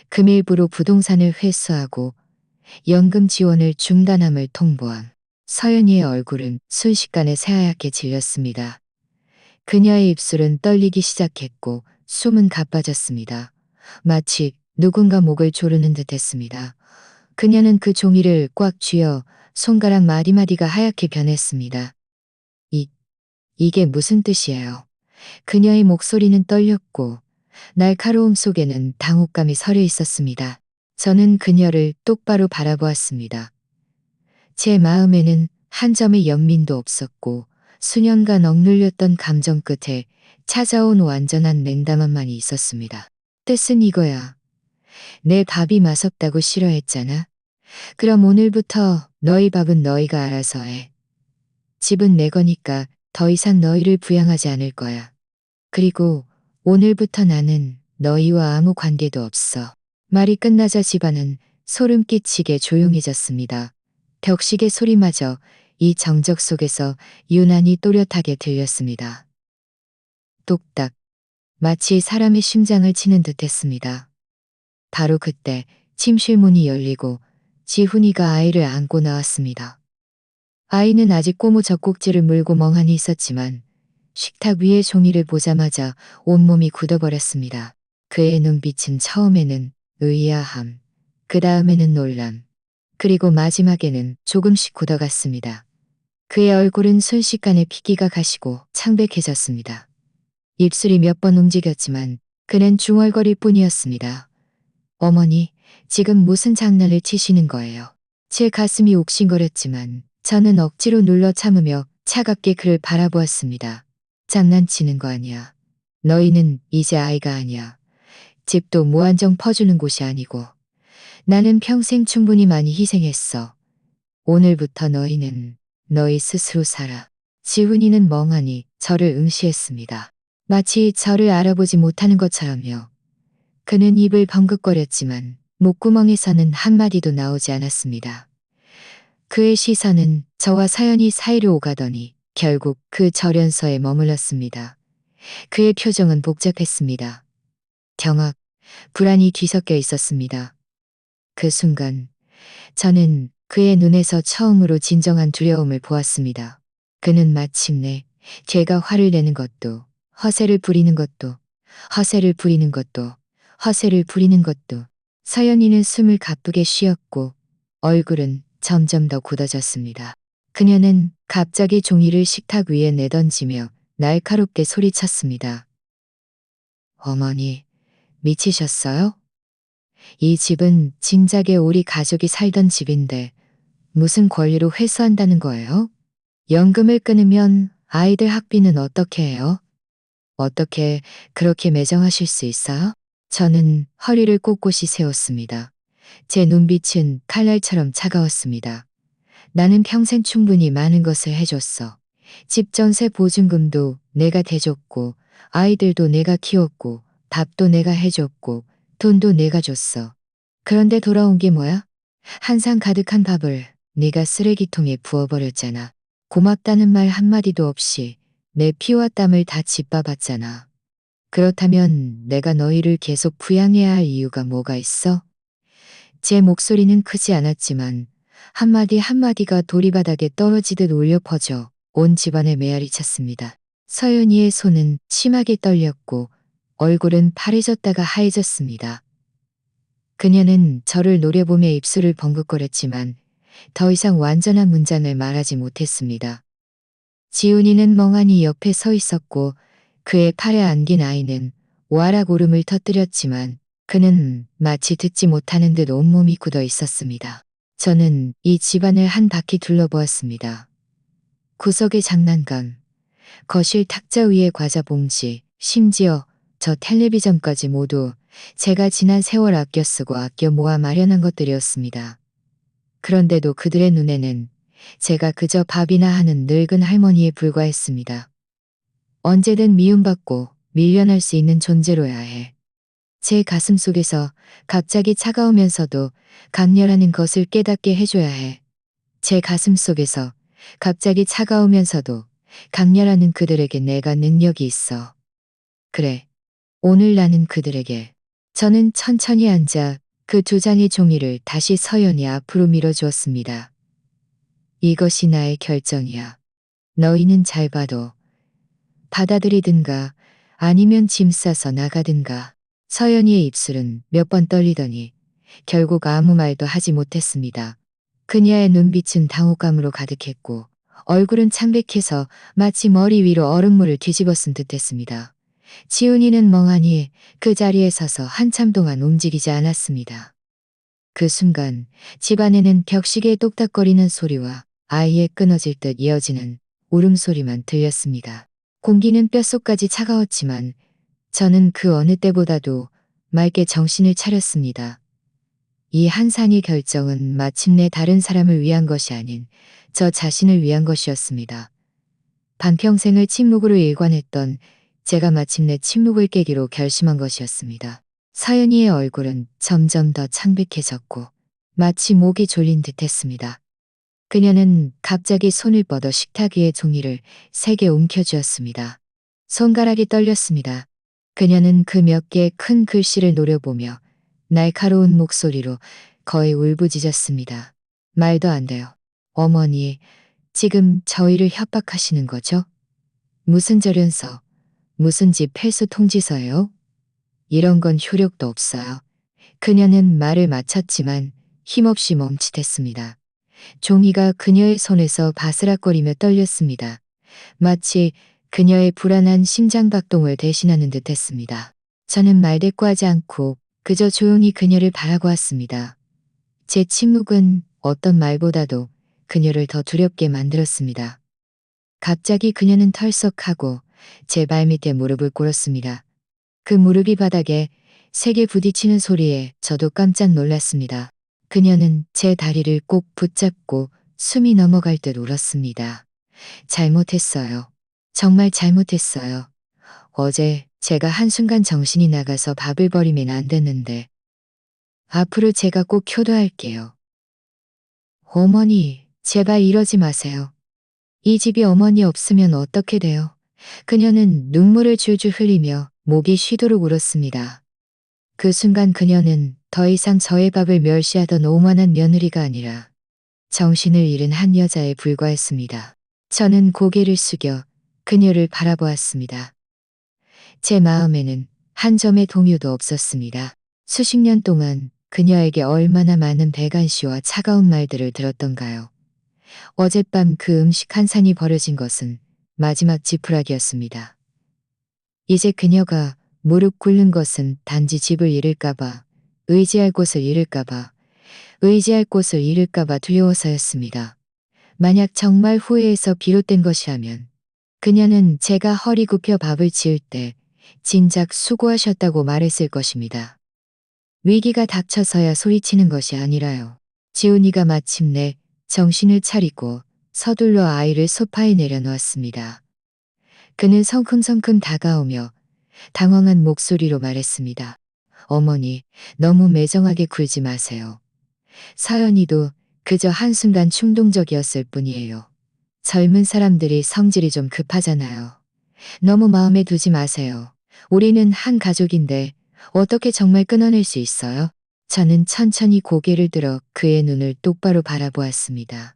Speaker 1: 금일부로 부동산을 회수하고 연금 지원을 중단함을 통보함. 서연이의 얼굴은 순식간에 새하얗게 질렸습니다. 그녀의 입술은 떨리기 시작했고 숨은 가빠졌습니다. 마치 누군가 목을 조르는 듯했습니다. 그녀는 그 종이를 꽉 쥐어 손가락 마디마디가 하얗게 변했습니다. 이게 무슨 뜻이에요? 그녀의 목소리는 떨렸고 날카로움 속에는 당혹감이 서려 있었습니다. 저는 그녀를 똑바로 바라보았습니다. 제 마음에는 한 점의 연민도 없었고 수년간 억눌렸던 감정 끝에 찾아온 완전한 냉담함만이 있었습니다. 뜻은 이거야. 내 밥이 맛없다고 싫어했잖아. 그럼 오늘부터 너희 밥은 너희가 알아서 해. 집은 내 거니까 더 이상 너희를 부양하지 않을 거야. 그리고 오늘부터 나는 너희와 아무 관계도 없어. 말이 끝나자 집안은 소름 끼치게 조용해졌습니다. 벽시계 소리마저 이 정적 속에서 유난히 또렷하게 들렸습니다. 똑딱, 마치 사람의 심장을 치는 듯했습니다. 바로 그때 침실 문이 열리고 지훈이가 아이를 안고 나왔습니다. 아이는 아직 고무 젖꼭지를 물고 멍하니 있었지만 식탁 위의 종이를 보자마자 온몸이 굳어버렸습니다. 그의 눈빛은 처음에는 의아함, 그 다음에는 놀람, 그리고 마지막에는 조금씩 굳어갔습니다. 그의 얼굴은 순식간에 피기가 가시고 창백해졌습니다. 입술이 몇 번 움직였지만 그는 중얼거릴 뿐이었습니다. 어머니, 지금 무슨 장난을 치시는 거예요? 제 가슴이 옥신거렸지만 저는 억지로 눌러 참으며 차갑게 그를 바라보았습니다. 장난치는 거 아니야. 너희는 이제 아이가 아니야. 집도 무한정 퍼주는 곳이 아니고. 나는 평생 충분히 많이 희생했어. 오늘부터 너희는 너희 스스로 살아. 지훈이는 멍하니 저를 응시했습니다. 마치 저를 알아보지 못하는 것처럼요. 그는 입을 벙긋거렸지만 목구멍에서는 한마디도 나오지 않았습니다. 그의 시선은 저와 서연이 사이로 오가더니 결국 그 절연서에 머물렀습니다. 그의 표정은 복잡했습니다. 경악, 불안이 뒤섞여 있었습니다. 그 순간 저는 그의 눈에서 처음으로 진정한 두려움을 보았습니다. 그는 마침내 제가 화를 내는 것도, 허세를 부리는 것도, 허세를 부리는 것도, 허세를 부리는 것도. 서연이는 숨을 가쁘게 쉬었고 얼굴은 점점 더 굳어졌습니다. 그녀는 갑자기 종이를 식탁 위에 내던지며 날카롭게 소리쳤습니다. 어머니, 미치셨어요? 이 집은 진작에 우리 가족이 살던 집인데 무슨 권리로 회수한다는 거예요? 연금을 끊으면 아이들 학비는 어떻게 해요? 어떻게 그렇게 매정하실 수 있어요? 저는 허리를 꼿꼿이 세웠습니다. 제 눈빛은 칼날처럼 차가웠습니다. 나는 평생 충분히 많은 것을 해줬어. 집 전세 보증금도 내가 대줬고, 아이들도 내가 키웠고, 밥도 내가 해줬고, 돈도 내가 줬어. 그런데 돌아온 게 뭐야? 한 상 가득한 밥을 네가 쓰레기통에 부어버렸잖아. 고맙다는 말 한마디도 없이 내 피와 땀을 다 짓밟았잖아. 그렇다면 내가 너희를 계속 부양해야 할 이유가 뭐가 있어? 제 목소리는 크지 않았지만 한마디 한마디가 도리바닥에 떨어지듯 울려 퍼져 온 집안을 메아리 쳤습니다. 서연이의 손은 심하게 떨렸고 얼굴은 파래졌다가 하얘졌습니다. 그녀는 저를 노려보며 입술을 벙긋거렸지만 더 이상 완전한 문장을 말하지 못했습니다. 지훈이는 멍하니 옆에 서 있었고 그의 팔에 안긴 아이는 오아락 울음을 터뜨렸지만 그는 마치 듣지 못하는 듯 온몸이 굳어 있었습니다. 저는 이 집안을 한 바퀴 둘러보았습니다. 구석의 장난감, 거실 탁자 위의 과자 봉지, 심지어 저 텔레비전까지 모두 제가 지난 세월 아껴 쓰고 아껴 모아 마련한 것들이었습니다. 그런데도 그들의 눈에는 제가 그저 밥이나 하는 늙은 할머니에 불과했습니다. 언제든 미움받고 밀려날 수 있는 존재로야 해. 제 가슴 속에서 갑자기 차가우면서도 강렬하는 것을 깨닫게 해줘야 해. 제 가슴 속에서 갑자기 차가우면서도 강렬하는 그들에게 내가 능력이 있어. 그래, 오늘 나는 그들에게. 저는 천천히 앉아 그 두 장의 종이를 다시 서연이 앞으로 밀어주었습니다. 이것이 나의 결정이야. 너희는 잘 봐도 받아들이든가 아니면 짐 싸서 나가든가. 서연이의 입술은 몇 번 떨리더니 결국 아무 말도 하지 못했습니다. 그녀의 눈빛은 당혹감으로 가득했고 얼굴은 창백해서 마치 머리 위로 얼음물을 뒤집어 쓴 듯했습니다. 지훈이는 멍하니 그 자리에 서서 한참 동안 움직이지 않았습니다. 그 순간 집안에는 벽시계 똑딱거리는 소리와 아이의 끊어질 듯 이어지는 울음소리만 들렸습니다. 공기는 뼛속까지 차가웠지만 저는 그 어느 때보다도 맑게 정신을 차렸습니다. 이 한상의 결정은 마침내 다른 사람을 위한 것이 아닌 저 자신을 위한 것이었습니다. 반평생을 침묵으로 일관했던 제가 마침내 침묵을 깨기로 결심한 것이었습니다. 서연이의 얼굴은 점점 더 창백해졌고 마치 목이 졸린 듯했습니다. 그녀는 갑자기 손을 뻗어 식탁 위에 종이를 3개 움켜쥐었습니다. 손가락이 떨렸습니다. 그녀는 그 몇 개의 큰 글씨를 노려보며 날카로운 목소리로 거의 울부짖었습니다. 말도 안 돼요. 어머니, 지금 저희를 협박하시는 거죠? 무슨 절연서, 무슨 집 폐수 통지서예요? 이런 건 효력도 없어요. 그녀는 말을 마쳤지만 힘없이 멈칫했습니다. 종이가 그녀의 손에서 바스락거리며 떨렸습니다. 마치 그녀의 불안한 심장박동을 대신하는 듯했습니다. 저는 말대꾸하지 않고 그저 조용히 그녀를 바라보았습니다. 제 침묵은 어떤 말보다도 그녀를 더 두렵게 만들었습니다. 갑자기 그녀는 털썩하고 제 발밑에 무릎을 꿇었습니다. 그 무릎이 바닥에 세게 부딪히는 소리에 저도 깜짝 놀랐습니다. 그녀는 제 다리를 꼭 붙잡고 숨이 넘어갈 듯 울었습니다. 잘못했어요. 정말 잘못했어요. 어제 제가 한순간 정신이 나가서 밥을 버리면 안 됐는데. 앞으로 제가 꼭 효도할게요. 어머니, 제발 이러지 마세요. 이 집이 어머니 없으면 어떻게 돼요? 그녀는 눈물을 줄줄 흘리며 목이 쉬도록 울었습니다. 그 순간 그녀는 더 이상 저의 밥을 멸시하던 오만한 며느리가 아니라 정신을 잃은 한 여자에 불과했습니다. 저는 고개를 숙여 그녀를 바라보았습니다. 제 마음에는 한 점의 동요도 없었습니다. 수십 년 동안 그녀에게 얼마나 많은 배관시와 차가운 말들을 들었던가요. 어젯밤 그 음식 한 상이 버려진 것은 마지막 지푸라기였습니다. 이제 그녀가 무릎 꿇는 것은 단지 집을 잃을까봐, 의지할 곳을 잃을까봐, 의지할 곳을 잃을까봐 두려워서였습니다. 만약 정말 후회해서 비롯된 것이라면 그녀는 제가 허리 굽혀 밥을 지을 때 진작 수고하셨다고 말했을 것입니다. 위기가 닥쳐서야 소리치는 것이 아니라요. 지훈이가 마침내 정신을 차리고 서둘러 아이를 소파에 내려놓았습니다. 그는 성큼성큼 다가오며 당황한 목소리로 말했습니다. 어머니, 너무 매정하게 굴지 마세요. 서연이도 그저 한순간 충동적이었을 뿐이에요. 젊은 사람들이 성질이 좀 급하잖아요. 너무 마음에 두지 마세요. 우리는 한 가족인데 어떻게 정말 끊어낼 수 있어요? 저는 천천히 고개를 들어 그의 눈을 똑바로 바라보았습니다.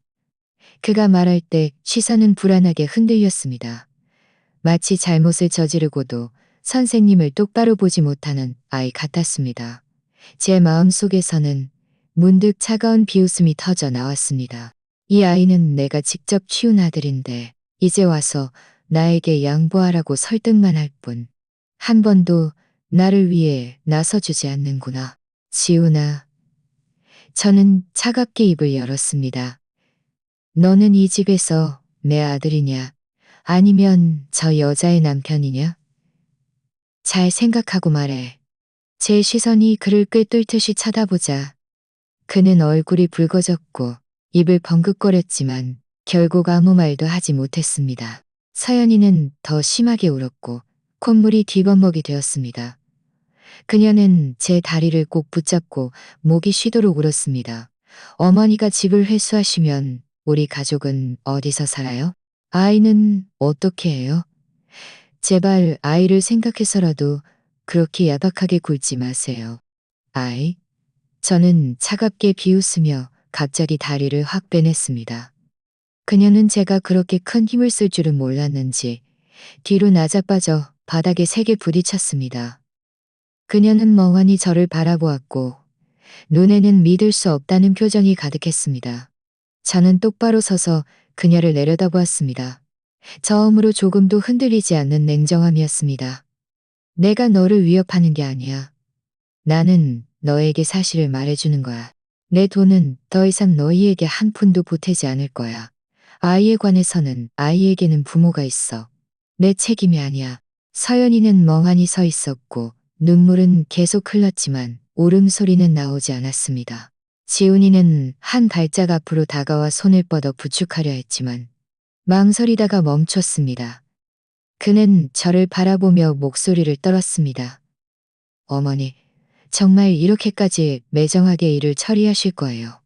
Speaker 1: 그가 말할 때 시선은 불안하게 흔들렸습니다. 마치 잘못을 저지르고도 선생님을 똑바로 보지 못하는 아이 같았습니다. 제 마음 속에서는 문득 차가운 비웃음이 터져 나왔습니다. 이 아이는 내가 직접 키운 아들인데 이제 와서 나에게 양보하라고 설득만 할 뿐 한 번도 나를 위해 나서주지 않는구나. 지훈아. 저는 차갑게 입을 열었습니다. 너는 이 집에서 내 아들이냐? 아니면 저 여자의 남편이냐? 잘 생각하고 말해. 제 시선이 그를 꿰뚫듯이 쳐다보자 그는 얼굴이 붉어졌고 입을 벙긋거렸지만 결국 아무 말도 하지 못했습니다. 서연이는 더 심하게 울었고 콧물이 뒤범벅이 되었습니다. 그녀는 제 다리를 꼭 붙잡고 목이 쉬도록 울었습니다. 어머니가 집을 회수하시면 우리 가족은 어디서 살아요? 아이는 어떻게 해요? 제발 아이를 생각해서라도 그렇게 야박하게 굴지 마세요. 아이? 저는 차갑게 비웃으며 갑자기 다리를 확 빼냈습니다. 그녀는 제가 그렇게 큰 힘을 쓸 줄은 몰랐는지 뒤로 나자빠져 바닥에 세게 부딪혔습니다. 그녀는 멍하니 저를 바라보았고 눈에는 믿을 수 없다는 표정이 가득했습니다. 저는 똑바로 서서 그녀를 내려다보았습니다. 저음으로 조금도 흔들리지 않는 냉정함이었습니다. 내가 너를 위협하는 게 아니야. 나는 너에게 사실을 말해주는 거야. 내 돈은 더 이상 너희에게 한 푼도 보태지 않을 거야. 아이에 관해서는 아이에게는 부모가 있어. 내 책임이 아니야. 서연이는 멍하니 서 있었고 눈물은 계속 흘렀지만 울음소리는 나오지 않았습니다. 지훈이는 한 발짝 앞으로 다가와 손을 뻗어 부축하려 했지만 망설이다가 멈췄습니다. 그는 저를 바라보며 목소리를 떨었습니다. 어머니, 정말 이렇게까지 매정하게 일을 처리하실 거예요.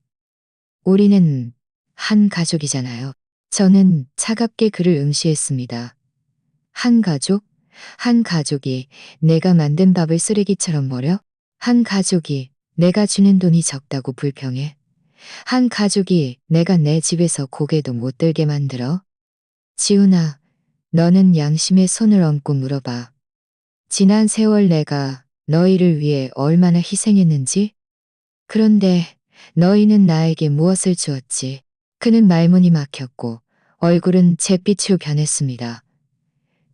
Speaker 1: 우리는 한 가족이잖아요. 저는 차갑게 그를 응시했습니다. 한 가족? 한 가족이 내가 만든 밥을 쓰레기처럼 버려? 한 가족이 내가 주는 돈이 적다고 불평해? 한 가족이 내가 내 집에서 고개도 못 들게 만들어? 지훈아, 너는 양심의 손을 얹고 물어봐. 지난 세월 내가 너희를 위해 얼마나 희생했는지? 그런데 너희는 나에게 무엇을 주었지? 그는 말문이 막혔고 얼굴은 잿빛으로 변했습니다.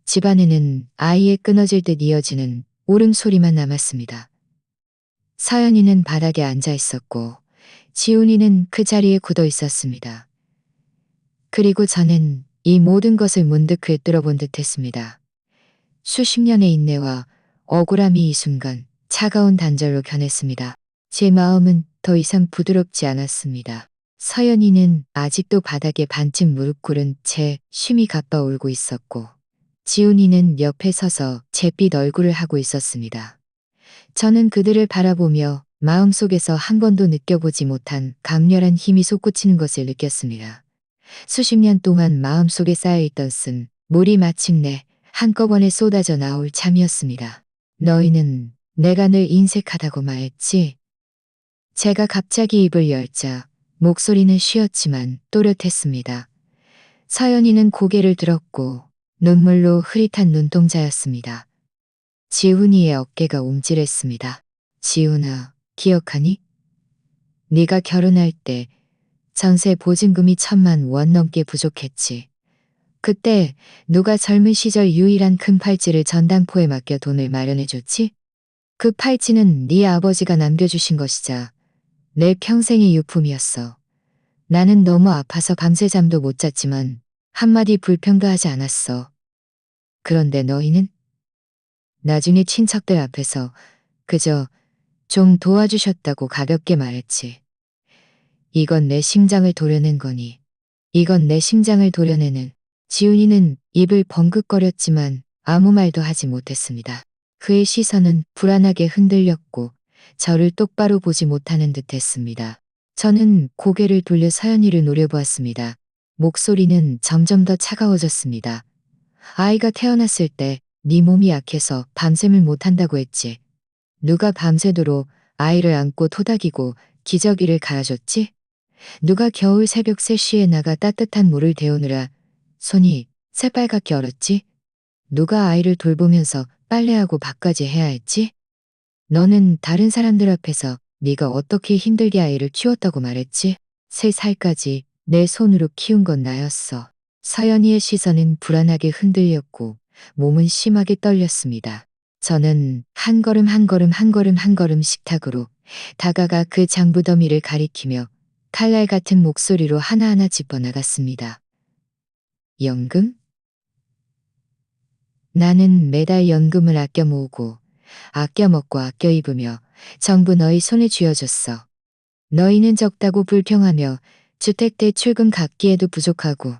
Speaker 1: 집안에는 아이의 끊어질 듯 이어지는 울음소리만 남았습니다. 서연이는 바닥에 앉아 있었고 지훈이는 그 자리에 굳어 있었습니다. 그리고 저는 이 모든 것을 문득 꿰뚫어 본 듯 했습니다. 수십 년의 인내와 억울함이 이 순간 차가운 단절로 변했습니다. 제 마음은 더 이상 부드럽지 않았습니다. 서연이는 아직도 바닥에 반쯤 무릎 꿇은 채 심히 가빠 울고 있었고 지훈이는 옆에 서서 잿빛 얼굴을 하고 있었습니다. 저는 그들을 바라보며 마음속에서 한 번도 느껴보지 못한 강렬한 힘이 솟구치는 것을 느꼈습니다. 수십 년 동안 마음속에 쌓여있던 쓴 물이 마침내 한꺼번에 쏟아져 나올 참이었습니다. 너희는 내가 늘 인색하다고 말했지? 제가 갑자기 입을 열자 목소리는 쉬었지만 또렷했습니다. 서연이는 고개를 들었고 눈물로 흐릿한 눈동자였습니다. 지훈이의 어깨가 움찔했습니다. 지훈아, 기억하니? 네가 결혼할 때 전세 보증금이 1,000만 원 넘게 부족했지. 그때 누가 젊은 시절 유일한 큰 팔찌를 전당포에 맡겨 돈을 마련해줬지? 그 팔찌는 네 아버지가 남겨주신 것이자 내 평생의 유품이었어. 나는 너무 아파서 밤새 잠도 못 잤지만 한마디 불평도 하지 않았어. 그런데 너희는? 나중에 친척들 앞에서 그저 좀 도와주셨다고 가볍게 말했지. 이건 내 심장을 도려낸 거니. 이건 내 심장을 도려내는. 지훈이는 입을 벙긋거렸지만 아무 말도 하지 못했습니다. 그의 시선은 불안하게 흔들렸고 저를 똑바로 보지 못하는 듯 했습니다. 저는 고개를 돌려 서연이를 노려보았습니다. 목소리는 점점 더 차가워졌습니다. 아이가 태어났을 때 네 몸이 약해서 밤샘을 못한다고 했지. 누가 밤새도록 아이를 안고 토닥이고 기저귀를 갈아줬지? 누가 겨울 새벽 3시에 나가 따뜻한 물을 데우느라 손이 새빨갛게 얼었지? 누가 아이를 돌보면서 빨래하고 밥까지 해야 했지? 너는 다른 사람들 앞에서 네가 어떻게 힘들게 아이를 키웠다고 말했지? 3살까지 내 손으로 키운 건 나였어. 서연이의 시선은 불안하게 흔들렸고 몸은 심하게 떨렸습니다. 저는 한 걸음 한 걸음 한 걸음 한 걸음 식탁으로 다가가 그 장부더미를 가리키며 칼날 같은 목소리로 하나하나 짚어나갔습니다. 연금? 나는 매달 연금을 아껴 모으고 아껴 먹고 아껴 입으며 전부 너희 손에 쥐어줬어. 너희는 적다고 불평하며 주택대 출금 갚기에도 부족하고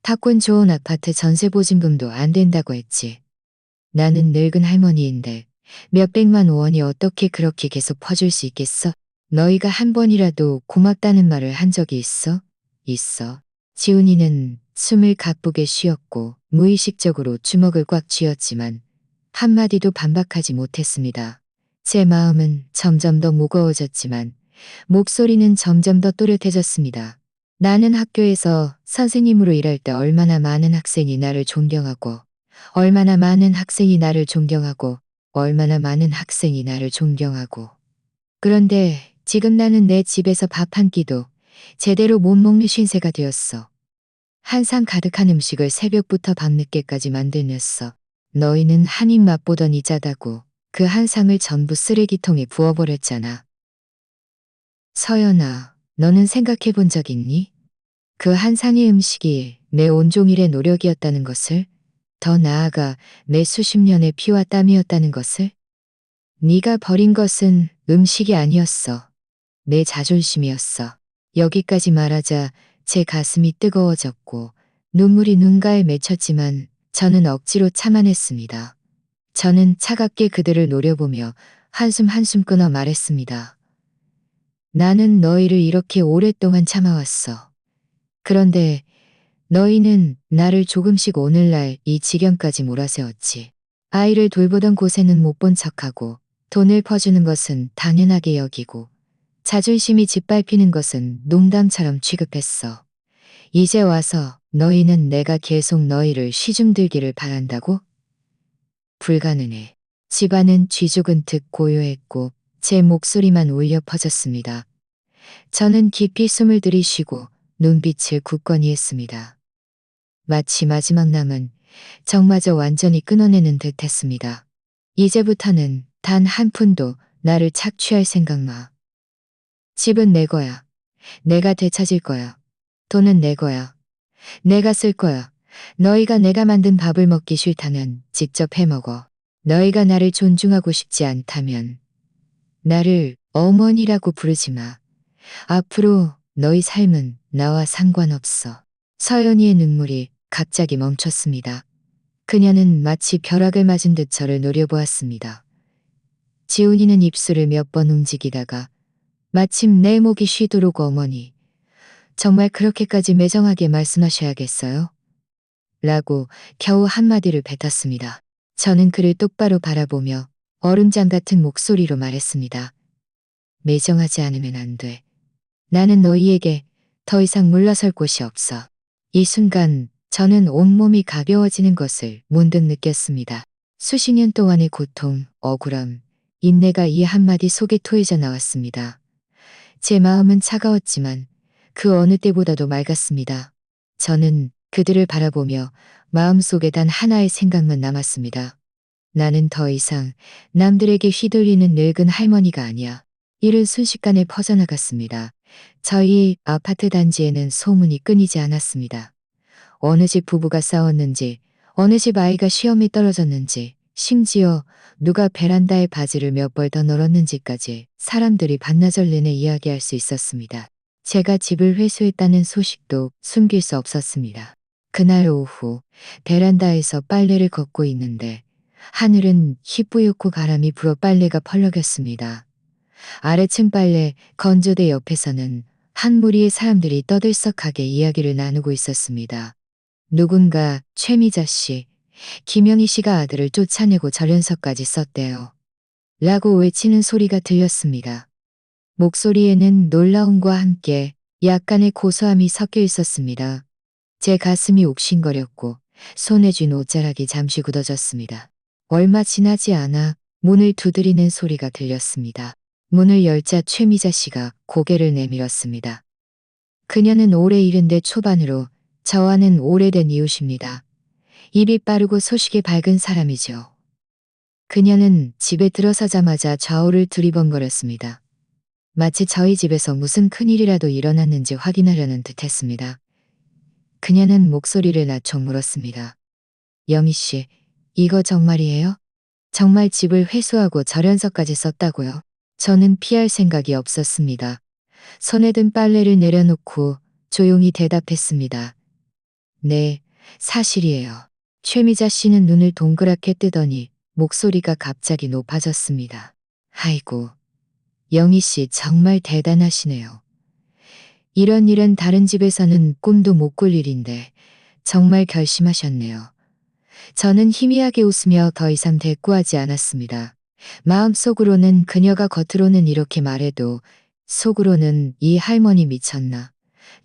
Speaker 1: 타권 좋은 아파트 전세 보증금도 안 된다고 했지. 나는 늙은 할머니인데 몇백만 원이 어떻게 그렇게 계속 퍼줄 수 있겠어? 너희가 한 번이라도 고맙다는 말을 한 적이 있어? 있어. 지훈이는 숨을 가쁘게 쉬었고 무의식적으로 주먹을 꽉 쥐었지만 한마디도 반박하지 못했습니다. 제 마음은 점점 더 무거워졌지만 목소리는 점점 더 또렷해졌습니다. 나는 학교에서 선생님으로 일할 때 얼마나 많은 학생이 나를 존경하고 얼마나 많은 학생이 나를 존경하고 얼마나 많은 학생이 나를 존경하고 그런데 지금 나는 내 집에서 밥 한 끼도 제대로 못 먹는 신세가 되었어. 한상 가득한 음식을 새벽부터 밤늦게까지 만들었어. 너희는 한 입 맛보더니 짜다고 그 한 상을 전부 쓰레기통에 부어버렸잖아. 서연아, 너는 생각해 본 적 있니? 그 한 상의 음식이 내 온종일의 노력이었다는 것을? 더 나아가 내 수십 년의 피와 땀이었다는 것을? 네가 버린 것은 음식이 아니었어. 내 자존심이었어. 여기까지 말하자 제 가슴이 뜨거워졌고 눈물이 눈가에 맺혔지만 저는 억지로 참아냈습니다. 저는 차갑게 그들을 노려보며 한숨 한숨 끊어 말했습니다. 나는 너희를 이렇게 오랫동안 참아왔어. 그런데 너희는 나를 조금씩 오늘날 이 지경까지 몰아세웠지. 아이를 돌보던 곳에는 못 본 척하고 돈을 퍼주는 것은 당연하게 여기고 자존심이 짓밟히는 것은 농담처럼 취급했어. 이제 와서 너희는 내가 계속 너희를 시중들기를 바란다고? 불가능해. 집안은 쥐죽은 듯 고요했고 제 목소리만 울려 퍼졌습니다. 저는 깊이 숨을 들이쉬고 눈빛을 굳건히 했습니다. 마치 마지막 남은 정마저 완전히 끊어내는 듯 했습니다. 이제부터는 단 한 푼도 나를 착취할 생각 마. 집은 내 거야. 내가 되찾을 거야. 돈은 내 거야. 내가 쓸 거야. 너희가 내가 만든 밥을 먹기 싫다면 직접 해 먹어. 너희가 나를 존중하고 싶지 않다면 나를 어머니라고 부르지 마. 앞으로 너희 삶은 나와 상관없어. 서연이의 눈물이 갑자기 멈췄습니다. 그녀는 마치 벼락을 맞은 듯 저를 노려보았습니다. 지훈이는 입술을 몇 번 움직이다가 마침 내 목이 쉬도록 어머니, 정말 그렇게까지 매정하게 말씀하셔야겠어요? 라고 겨우 한마디를 뱉었습니다. 저는 그를 똑바로 바라보며 얼음장 같은 목소리로 말했습니다. 매정하지 않으면 안 돼. 나는 너희에게 더 이상 물러설 곳이 없어. 이 순간 저는 온몸이 가벼워지는 것을 문득 느꼈습니다. 수십 년 동안의 고통, 억울함, 인내가 이 한마디 속에 토해져 나왔습니다. 제 마음은 차가웠지만 그 어느 때보다도 맑았습니다. 저는 그들을 바라보며 마음속에 단 하나의 생각만 남았습니다. 나는 더 이상 남들에게 휘둘리는 늙은 할머니가 아니야. 이를 순식간에 퍼져나갔습니다. 저희 아파트 단지에는 소문이 끊이지 않았습니다. 어느 집 부부가 싸웠는지, 어느 집 아이가 시험에 떨어졌는지, 심지어 누가 베란다에 바지를 몇 벌 더 널었는지까지 사람들이 반나절 내내 이야기할 수 있었습니다. 제가 집을 회수했다는 소식도 숨길 수 없었습니다. 그날 오후 베란다에서 빨래를 걷고 있는데 하늘은 희뿌옇고 바람이 불어 빨래가 펄럭였습니다. 아래층 빨래 건조대 옆에서는 한 무리의 사람들이 떠들썩하게 이야기를 나누고 있었습니다. 누군가 최미자 씨, 김영희 씨가 아들을 쫓아내고 절연서까지 썼대요. 라고 외치는 소리가 들렸습니다. 목소리에는 놀라움과 함께 약간의 고소함이 섞여 있었습니다. 제 가슴이 옥신거렸고 손에 쥔 옷자락이 잠시 굳어졌습니다. 얼마 지나지 않아 문을 두드리는 소리가 들렸습니다. 문을 열자 최미자 씨가 고개를 내밀었습니다. 그녀는 올해 70대 초반으로 저와는 오래된 이웃입니다. 입이 빠르고 소식이 밝은 사람이죠. 그녀는 집에 들어서자마자 좌우를 두리번거렸습니다. 마치 저희 집에서 무슨 큰일이라도 일어났는지 확인하려는 듯했습니다. 그녀는 목소리를 낮춰 물었습니다. 영희 씨, 이거 정말이에요? 정말 집을 회수하고 절연서까지 썼다고요? 저는 피할 생각이 없었습니다. 손에 든 빨래를 내려놓고 조용히 대답했습니다. 네, 사실이에요. 최미자 씨는 눈을 동그랗게 뜨더니 목소리가 갑자기 높아졌습니다. 아이고, 영희 씨 정말 대단하시네요. 이런 일은 다른 집에서는 꿈도 못 꿀 일인데 정말 결심하셨네요. 저는 희미하게 웃으며 더 이상 대꾸하지 않았습니다. 마음속으로는 그녀가 겉으로는 이렇게 말해도 속으로는 이 할머니 미쳤나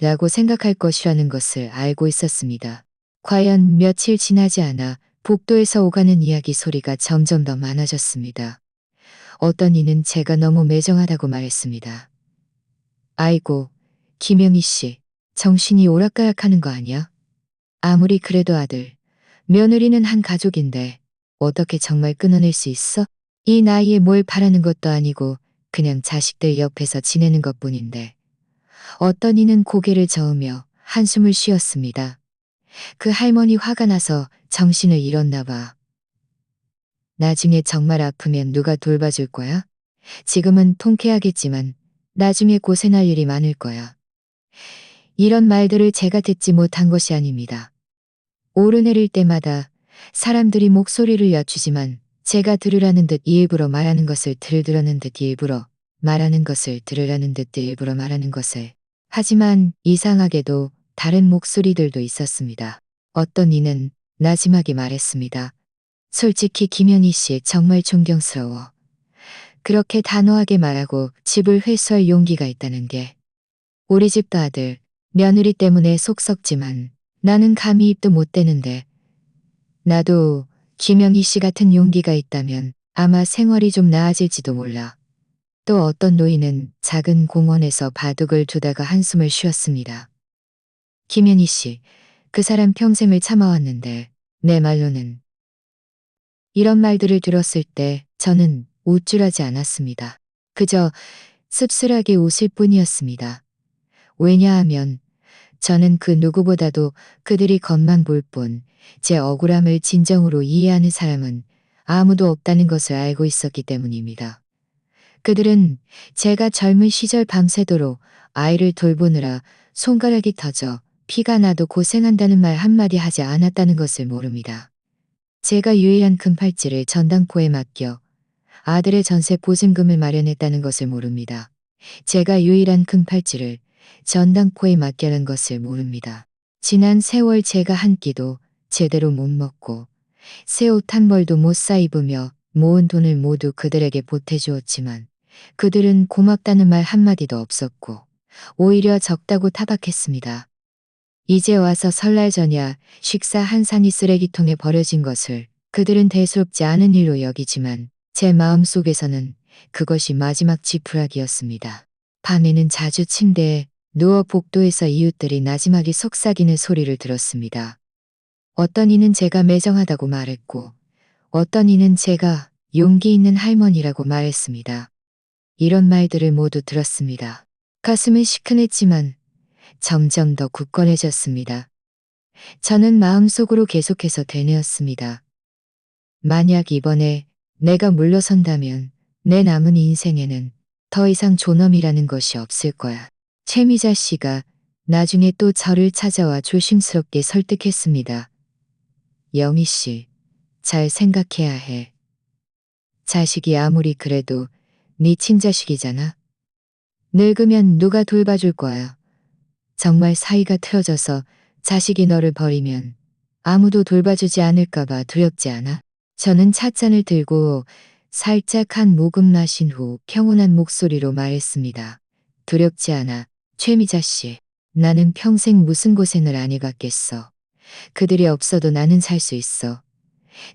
Speaker 1: 라고 생각할 것이라는 것을 알고 있었습니다. 과연 며칠 지나지 않아 복도에서 오가는 이야기 소리가 점점 더 많아졌습니다. 어떤 이는 제가 너무 매정하다고 말했습니다. 아이고, 김영희 씨, 정신이 오락가락하는 거 아니야? 아무리 그래도 아들, 며느리는 한 가족인데 어떻게 정말 끊어낼 수 있어? 이 나이에 뭘 바라는 것도 아니고 그냥 자식들 옆에서 지내는 것뿐인데. 어떤 이는 고개를 저으며 한숨을 쉬었습니다. 그 할머니 화가 나서 정신을 잃었나 봐. 나중에 정말 아프면 누가 돌봐줄 거야? 지금은 통쾌하겠지만 나중에 고생할 일이 많을 거야. 이런 말들을 제가 듣지 못한 것이 아닙니다. 오르내릴 때마다 사람들이 목소리를 낮추지만 제가 들으라는 듯 일부러 말하는 것을 들으라는 듯 일부러 말하는 것을 들으라는 듯 일부러 말하는 것을. 하지만 이상하게도 다른 목소리들도 있었습니다. 어떤 이는 나지막이 말했습니다. 솔직히 김현희 씨 정말 존경스러워. 그렇게 단호하게 말하고 집을 회수할 용기가 있다는 게. 우리 집도 아들, 며느리 때문에 속 썩지만 나는 감히 입도 못 대는데 나도 김영희 씨 같은 용기가 있다면 아마 생활이 좀 나아질지도 몰라. 또 어떤 노인은 작은 공원에서 바둑을 두다가 한숨을 쉬었습니다. 김현희 씨, 그 사람 평생을 참아왔는데 내 말로는. 이런 말들을 들었을 때 저는 우쭐하지 않았습니다. 그저 씁쓸하게 웃을 뿐이었습니다. 왜냐하면 저는 그 누구보다도 그들이 겉만 볼 뿐 제 억울함을 진정으로 이해하는 사람은 아무도 없다는 것을 알고 있었기 때문입니다. 그들은 제가 젊은 시절 밤새도록 아이를 돌보느라 손가락이 터져 피가 나도 고생한다는 말 한마디 하지 않았다는 것을 모릅니다. 제가 유일한 금팔찌를 전당포에 맡겨 아들의 전세 보증금을 마련했다는 것을 모릅니다. 제가 유일한 금팔찌를 전당포에 맡겨놓은 것을 모릅니다. 지난 세월 제가 한 끼도 제대로 못 먹고 새 옷 한 벌도 못 사 입으며 모은 돈을 모두 그들에게 보태주었지만 그들은 고맙다는 말 한마디도 없었고 오히려 적다고 타박했습니다. 이제 와서 설날 저녁 식사 한 상이 쓰레기통에 버려진 것을 그들은 대수롭지 않은 일로 여기지만 제 마음속에서는 그것이 마지막 지푸라기였습니다. 밤에는 자주 침대에 누워 복도에서 이웃들이 나지막이 속삭이는 소리를 들었습니다. 어떤 이는 제가 매정하다고 말했고, 어떤 이는 제가 용기 있는 할머니라고 말했습니다. 이런 말들을 모두 들었습니다. 가슴은 시큰했지만 점점 더 굳건해졌습니다. 저는 마음속으로 계속해서 되뇌었습니다. 만약 이번에 내가 물러선다면 내 남은 인생에는 더 이상 존엄이라는 것이 없을 거야. 최미자 씨가 나중에 또 저를 찾아와 조심스럽게 설득했습니다. 영희 씨, 잘 생각해야 해. 자식이 아무리 그래도 네 친자식이잖아. 늙으면 누가 돌봐줄 거야. 정말 사이가 틀어져서 자식이 너를 버리면 아무도 돌봐주지 않을까봐 두렵지 않아? 저는 찻잔을 들고 살짝 한 모금 마신 후 평온한 목소리로 말했습니다. 두렵지 않아, 최미자 씨. 나는 평생 무슨 고생을 안 해봤겠어. 그들이 없어도 나는 살 수 있어.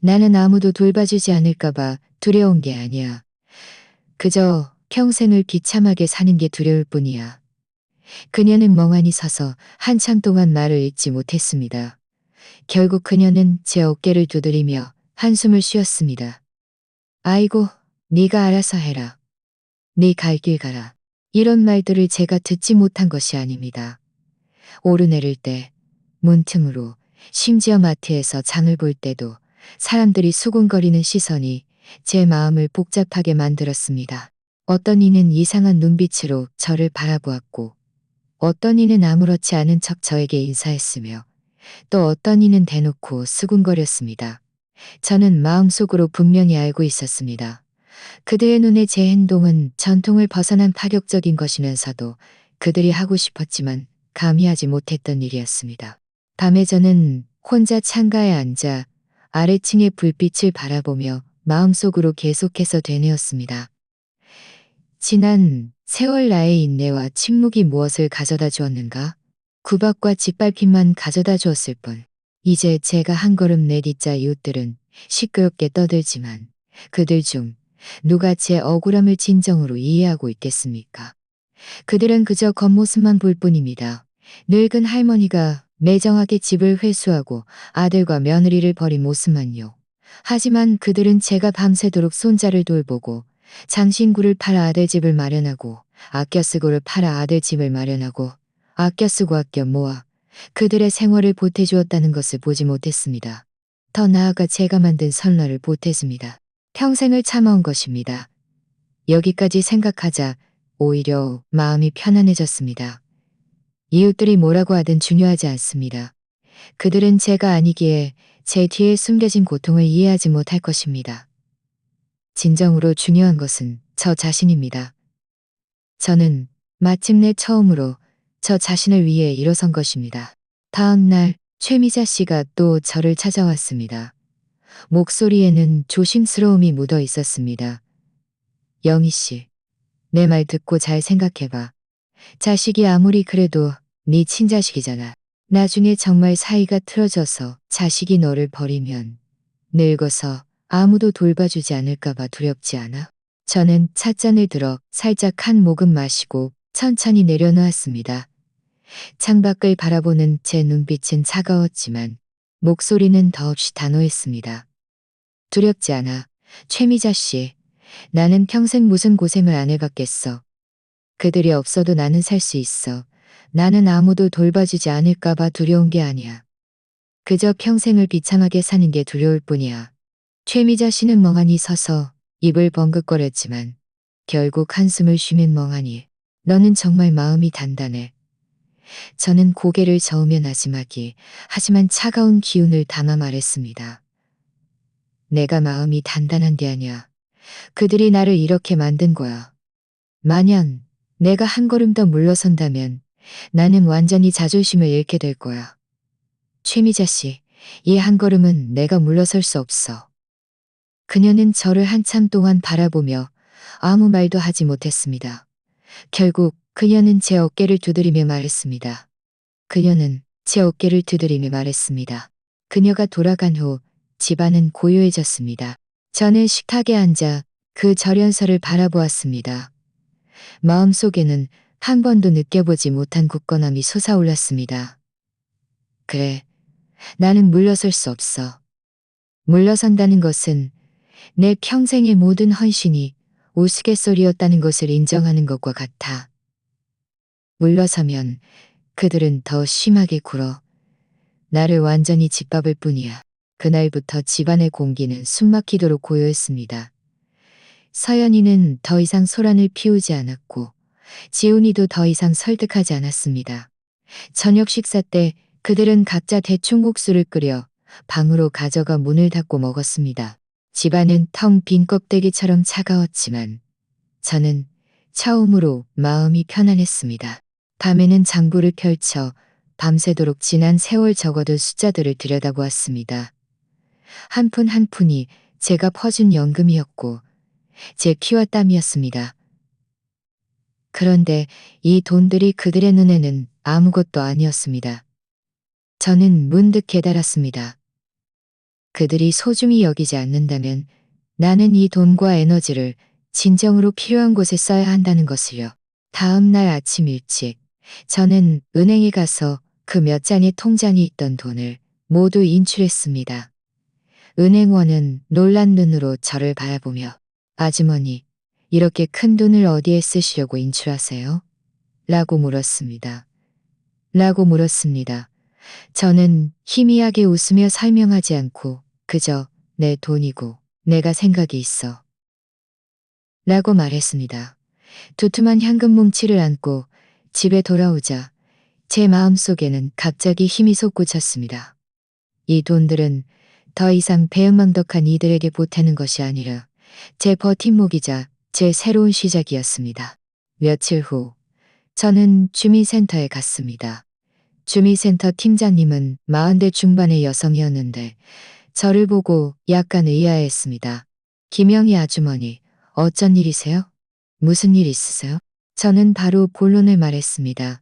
Speaker 1: 나는 아무도 돌봐주지 않을까봐 두려운 게 아니야. 그저 평생을 비참하게 사는 게 두려울 뿐이야. 그녀는 멍하니 서서 한참 동안 말을 잇지 못했습니다. 결국 그녀는 제 어깨를 두드리며 한숨을 쉬었습니다. 아이고, 네가 알아서 해라. 네 갈 길 가라. 이런 말들을 제가 듣지 못한 것이 아닙니다. 오르내릴 때, 문틈으로, 심지어 마트에서 장을 볼 때도 사람들이 수군거리는 시선이 제 마음을 복잡하게 만들었습니다. 어떤 이는 이상한 눈빛으로 저를 바라보았고, 어떤 이는 아무렇지 않은 척 저에게 인사했으며, 또 어떤 이는 대놓고 수군거렸습니다. 저는 마음속으로 분명히 알고 있었습니다. 그들의 눈에 제 행동은 전통을 벗어난 파격적인 것이면서도 그들이 하고 싶었지만 감히 하지 못했던 일이었습니다. 밤에 저는 혼자 창가에 앉아 아래층의 불빛을 바라보며 마음속으로 계속해서 되뇌었습니다. 지난 세월 나의 인내와 침묵이 무엇을 가져다 주었는가? 구박과 짓밟힘만 가져다 주었을 뿐. 이제 제가 한 걸음 내딛자 이웃들은 시끄럽게 떠들지만 그들 중 누가 제 억울함을 진정으로 이해하고 있겠습니까? 그들은 그저 겉모습만 볼 뿐입니다. 늙은 할머니가 매정하게 집을 회수하고 아들과 며느리를 버린 모습만요. 하지만 그들은 제가 밤새도록 손자를 돌보고 장신구를 팔아 아들 집을 마련하고 아껴 쓰고를 팔아 아들 집을 마련하고 아껴 쓰고 아껴 모아 그들의 생활을 보태주었다는 것을 보지 못했습니다. 더 나아가 제가 만든 선언을 보태줍니다. 평생을 참아온 것입니다. 여기까지 생각하자 오히려 마음이 편안해졌습니다. 이웃들이 뭐라고 하든 중요하지 않습니다. 그들은 제가 아니기에 제 뒤에 숨겨진 고통을 이해하지 못할 것입니다. 진정으로 중요한 것은 저 자신입니다. 저는 마침내 처음으로 저 자신을 위해 일어선 것입니다. 다음 날 최미자 씨가 또 저를 찾아왔습니다. 목소리에는 조심스러움이 묻어 있었습니다. 영희 씨, 내 말 듣고 잘 생각해봐. 자식이 아무리 그래도 네 친자식이잖아. 나중에 정말 사이가 틀어져서 자식이 너를 버리면 늙어서 아무도 돌봐주지 않을까봐 두렵지 않아? 저는 찻잔을 들어 살짝 한 모금 마시고 천천히 내려놓았습니다. 창밖을 바라보는 제 눈빛은 차가웠지만 목소리는 더없이 단호했습니다. 두렵지 않아. 최미자 씨, 나는 평생 무슨 고생을 안 해봤겠어. 그들이 없어도 나는 살 수 있어. 나는 아무도 돌봐주지 않을까봐 두려운 게 아니야. 그저 평생을 비참하게 사는 게 두려울 뿐이야. 최미자 씨는 멍하니 서서 입을 번긋거렸지만 결국 한숨을 쉬면 멍하니 너는 정말 마음이 단단해. 저는 고개를 저으며 나지막이 하지만 차가운 기운을 담아 말했습니다. 내가 마음이 단단한 게 아니야. 그들이 나를 이렇게 만든 거야. 만약 내가 한 걸음 더 물러선다면 나는 완전히 자존심을 잃게 될 거야. 최미자 씨, 이 한 걸음은 내가 물러설 수 없어. 그녀는 저를 한참 동안 바라보며 아무 말도 하지 못했습니다. 결국 그녀는 제 어깨를 두드리며 말했습니다. 그녀는 제 어깨를 두드리며 말했습니다. 그녀가 돌아간 후 집안은 고요해졌습니다. 저는 식탁에 앉아 그 절연설을 바라보았습니다. 마음속에는 한 번도 느껴보지 못한 굳건함이 솟아올랐습니다. 그래, 나는 물러설 수 없어. 물러선다는 것은 내 평생의 모든 헌신이 우스갯소리였다는 것을 인정하는 것과 같아. 물러서면 그들은 더 심하게 굴어 나를 완전히 짓밟을 뿐이야. 그날부터 집안의 공기는 숨막히도록 고요했습니다. 서연이는 더 이상 소란을 피우지 않았고 지훈이도 더 이상 설득하지 않았습니다. 저녁 식사 때 그들은 각자 대충 국수를 끓여 방으로 가져가 문을 닫고 먹었습니다. 집안은 텅 빈 껍데기처럼 차가웠지만 저는 처음으로 마음이 편안했습니다. 밤에는 장부를 펼쳐 밤새도록 지난 세월 적어둔 숫자들을 들여다보았습니다. 한 푼 한 푼이 제가 퍼준 연금이었고 제 피와 땀이었습니다. 그런데 이 돈들이 그들의 눈에는 아무것도 아니었습니다. 저는 문득 깨달았습니다. 그들이 소중히 여기지 않는다면 나는 이 돈과 에너지를 진정으로 필요한 곳에 써야 한다는 것을요. 다음 날 아침 일찍 저는 은행에 가서 그 몇 장의 통장에 있던 돈을 모두 인출했습니다. 은행원은 놀란 눈으로 저를 바라보며 아주머니, 이렇게 큰 돈을 어디에 쓰시려고 인출하세요? 라고 물었습니다. 저는 희미하게 웃으며 설명하지 않고 그저 내 돈이고 내가 생각이 있어. 라고 말했습니다. 두툼한 현금 뭉치를 안고 집에 돌아오자 제 마음속에는 갑자기 힘이 솟구쳤습니다. 이 돈들은 더 이상 배은망덕한 이들에게 보태는 것이 아니라 제 버팀목이자 제 새로운 시작이었습니다. 며칠 후 저는 주민센터에 갔습니다. 주민센터 팀장님은 40대 중반의 여성이었는데 저를 보고 약간 의아해했습니다. 김영희 아주머니, 어쩐 일이세요? 무슨 일 있으세요? 저는 바로 본론을 말했습니다.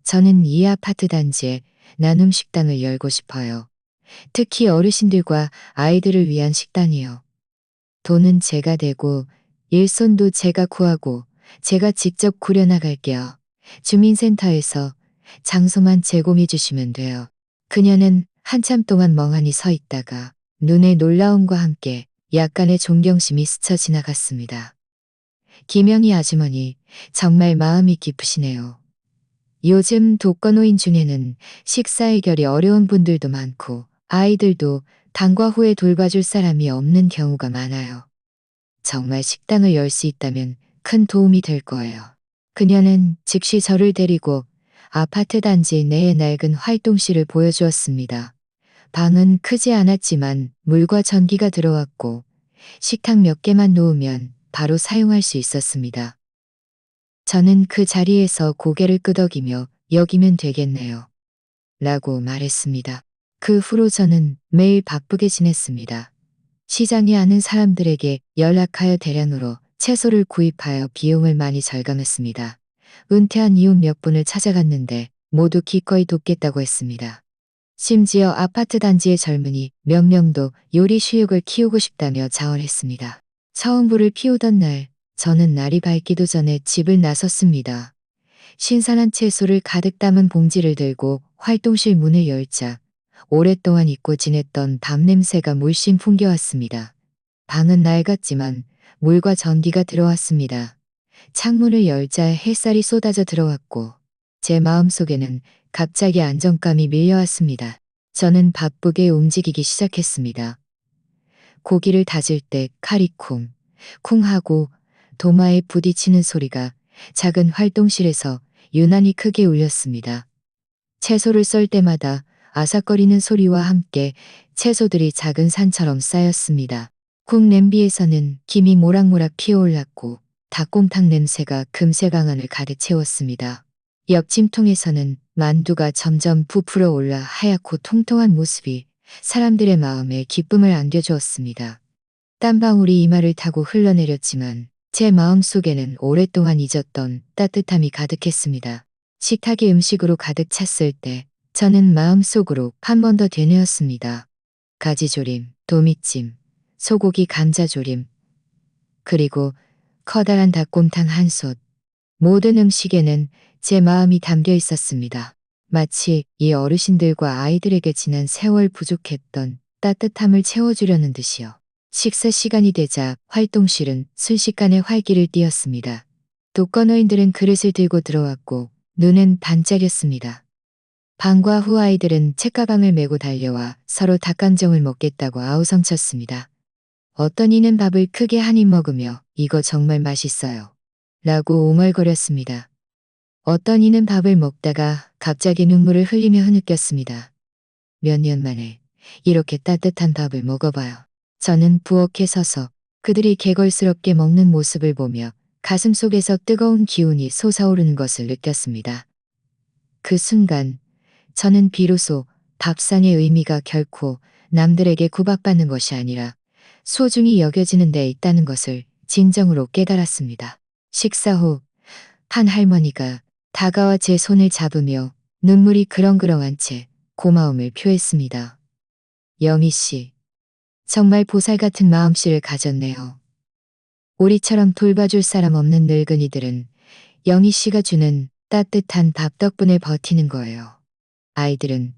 Speaker 1: 저는 이 아파트 단지에 나눔 식당을 열고 싶어요. 특히 어르신들과 아이들을 위한 식당이요. 돈은 제가 대고 일손도 제가 구하고 제가 직접 꾸려나갈게요. 주민센터에서 장소만 제공해 주시면 돼요. 그녀는 한참 동안 멍하니 서 있다가 눈에 놀라움과 함께 약간의 존경심이 스쳐 지나갔습니다. 김영희 아주머니, 정말 마음이 깊으시네요. 요즘 독거노인 중에는 식사 해결이 어려운 분들도 많고 아이들도 당과 후에 돌봐줄 사람이 없는 경우가 많아요. 정말 식당을 열 수 있다면 큰 도움이 될 거예요. 그녀는 즉시 저를 데리고 아파트 단지 내의 낡은 활동실을 보여주었습니다. 방은 크지 않았지만 물과 전기가 들어왔고 식탁 몇 개만 놓으면 바로 사용할 수 있었습니다. 저는 그 자리에서 고개를 끄덕이며 여기면 되겠네요. 라고 말했습니다. 그 후로 저는 매일 바쁘게 지냈습니다. 시장에 아는 사람들에게 연락하여 대량으로 채소를 구입하여 비용을 많이 절감했습니다. 은퇴한 이웃 몇 분을 찾아갔는데 모두 기꺼이 돕겠다고 했습니다. 심지어 아파트 단지의 젊은이 몇 명도 요리 실력을 키우고 싶다며 자원했습니다. 처음 불을 피우던 날, 저는 날이 밝기도 전에 집을 나섰습니다. 신선한 채소를 가득 담은 봉지를 들고 활동실 문을 열자 오랫동안 잊고 지냈던 밤 냄새가 물씬 풍겨왔습니다. 방은 낡았지만 물과 전기가 들어왔습니다. 창문을 열자 햇살이 쏟아져 들어왔고 제 마음속에는 갑자기 안정감이 밀려왔습니다. 저는 바쁘게 움직이기 시작했습니다. 고기를 다질 때 칼이 쿵, 쿵 하고 도마에 부딪히는 소리가 작은 활동실에서 유난히 크게 울렸습니다. 채소를 썰 때마다 아삭거리는 소리와 함께 채소들이 작은 산처럼 쌓였습니다. 국 냄비에서는 김이 모락모락 피어올랐고 닭곰탕 냄새가 금세 방안을 가득 채웠습니다. 옆짐통에서는 만두가 점점 부풀어 올라 하얗고 통통한 모습이 사람들의 마음에 기쁨을 안겨주었습니다. 땀방울이 이마를 타고 흘러내렸지만 제 마음속에는 오랫동안 잊었던 따뜻함이 가득했습니다. 식탁이 음식으로 가득 찼을 때 저는 마음속으로 한 번 더 되뇌었습니다. 가지조림, 도미찜, 소고기 감자조림, 그리고 커다란 닭곰탕 한 솥. 모든 음식에는 제 마음이 담겨 있었습니다. 마치 이 어르신들과 아이들에게 지난 세월 부족했던 따뜻함을 채워주려는 듯이요. 식사 시간이 되자 활동실은 순식간에 활기를 띠었습니다. 독거노인들은 그릇을 들고 들어왔고 눈은 반짝였습니다. 방과 후 아이들은 책가방을 메고 달려와 서로 닭강정을 먹겠다고 아우성쳤습니다. 어떤 이는 밥을 크게 한 입 먹으며 이거 정말 맛있어요. 라고 오물거렸습니다. 어떤 이는 밥을 먹다가 갑자기 눈물을 흘리며 흐느꼈습니다. 몇 년 만에 이렇게 따뜻한 밥을 먹어봐요. 저는 부엌에 서서 그들이 개걸스럽게 먹는 모습을 보며 가슴속에서 뜨거운 기운이 솟아오르는 것을 느꼈습니다. 그 순간 저는 비로소 밥상의 의미가 결코 남들에게 구박받는 것이 아니라 소중히 여겨지는 데 있다는 것을 진정으로 깨달았습니다. 식사 후 한 할머니가 다가와 제 손을 잡으며 눈물이 그렁그렁한 채 고마움을 표했습니다. 영희 씨, 정말 보살 같은 마음씨를 가졌네요. 우리처럼 돌봐줄 사람 없는 늙은이들은 영희 씨가 주는 따뜻한 밥 덕분에 버티는 거예요. 아이들은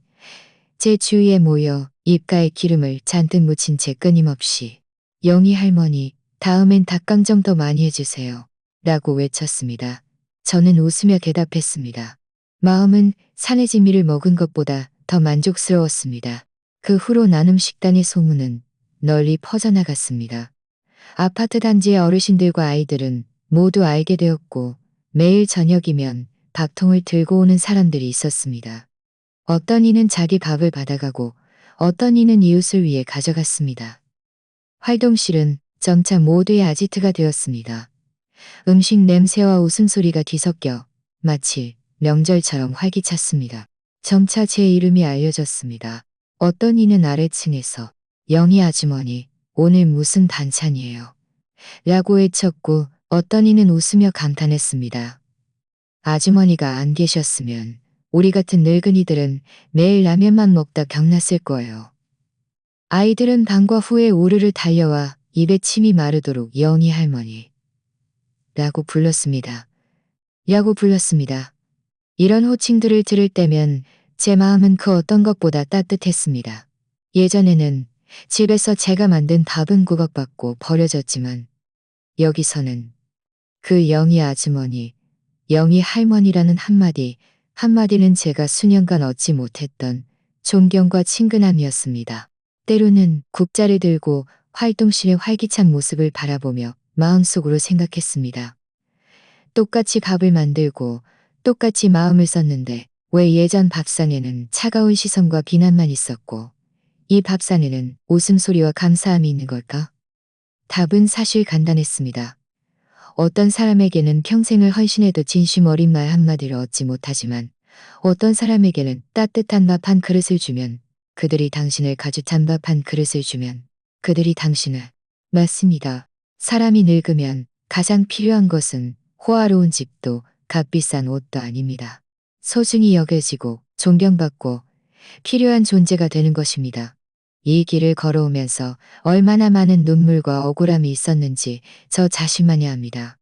Speaker 1: 제 주위에 모여 입가에 기름을 잔뜩 묻힌 채 끊임없이 영희 할머니, 다음엔 닭강정 더 많이 해주세요. 라고 외쳤습니다. 저는 웃으며 대답했습니다. 마음은 산의 진미를 먹은 것보다 더 만족스러웠습니다. 그 후로 나눔 식단의 소문은 널리 퍼져나갔습니다. 아파트 단지의 어르신들과 아이들은 모두 알게 되었고 매일 저녁이면 밥통을 들고 오는 사람들이 있었습니다. 어떤 이는 자기 밥을 받아가고 어떤 이는 이웃을 위해 가져갔습니다. 활동실은 점차 모두의 아지트가 되었습니다. 음식 냄새와 웃음소리가 뒤섞여 마치 명절처럼 활기찼습니다. 점차 제 이름이 알려졌습니다. 어떤 이는 아래층에서 영희 아주머니, 오늘 무슨 반찬이에요? 라고 외쳤고 어떤 이는 웃으며 감탄했습니다. 아주머니가 안 계셨으면 우리 같은 늙은이들은 매일 라면만 먹다 병났을 거예요. 아이들은 방과 후에 우르르 달려와 입에 침이 마르도록 영희 할머니 라고 불렀습니다. 이런 호칭들을 들을 때면 제 마음은 그 어떤 것보다 따뜻했습니다. 예전에는 집에서 제가 만든 밥은 구박받고 버려졌지만 여기서는 그 영희 아주머니, 영희 할머니라는 한마디는 제가 수년간 얻지 못했던 존경과 친근함이었습니다. 때로는 국자를 들고 활동실의 활기찬 모습을 바라보며 마음속으로 생각했습니다. 똑같이 밥을 만들고 똑같이 마음을 썼는데 왜 예전 밥상에는 차가운 시선과 비난만 있었고 이 밥상에는 웃음소리와 감사함이 있는 걸까? 답은 사실 간단했습니다. 어떤 사람에게는 평생을 헌신해도 진심 어린 말 한마디를 얻지 못하지만 어떤 사람에게는 따뜻한 밥 한 그릇을 주면 그들이 당신을 가죽찬 밥 한 그릇을 주면 그들이 당신을 맞습니다. 사람이 늙으면 가장 필요한 것은 호화로운 집도 값비싼 옷도 아닙니다. 소중히 여겨지고 존경받고 필요한 존재가 되는 것입니다. 이 길을 걸어오면서 얼마나 많은 눈물과 억울함이 있었는지 저 자신만이 압니다.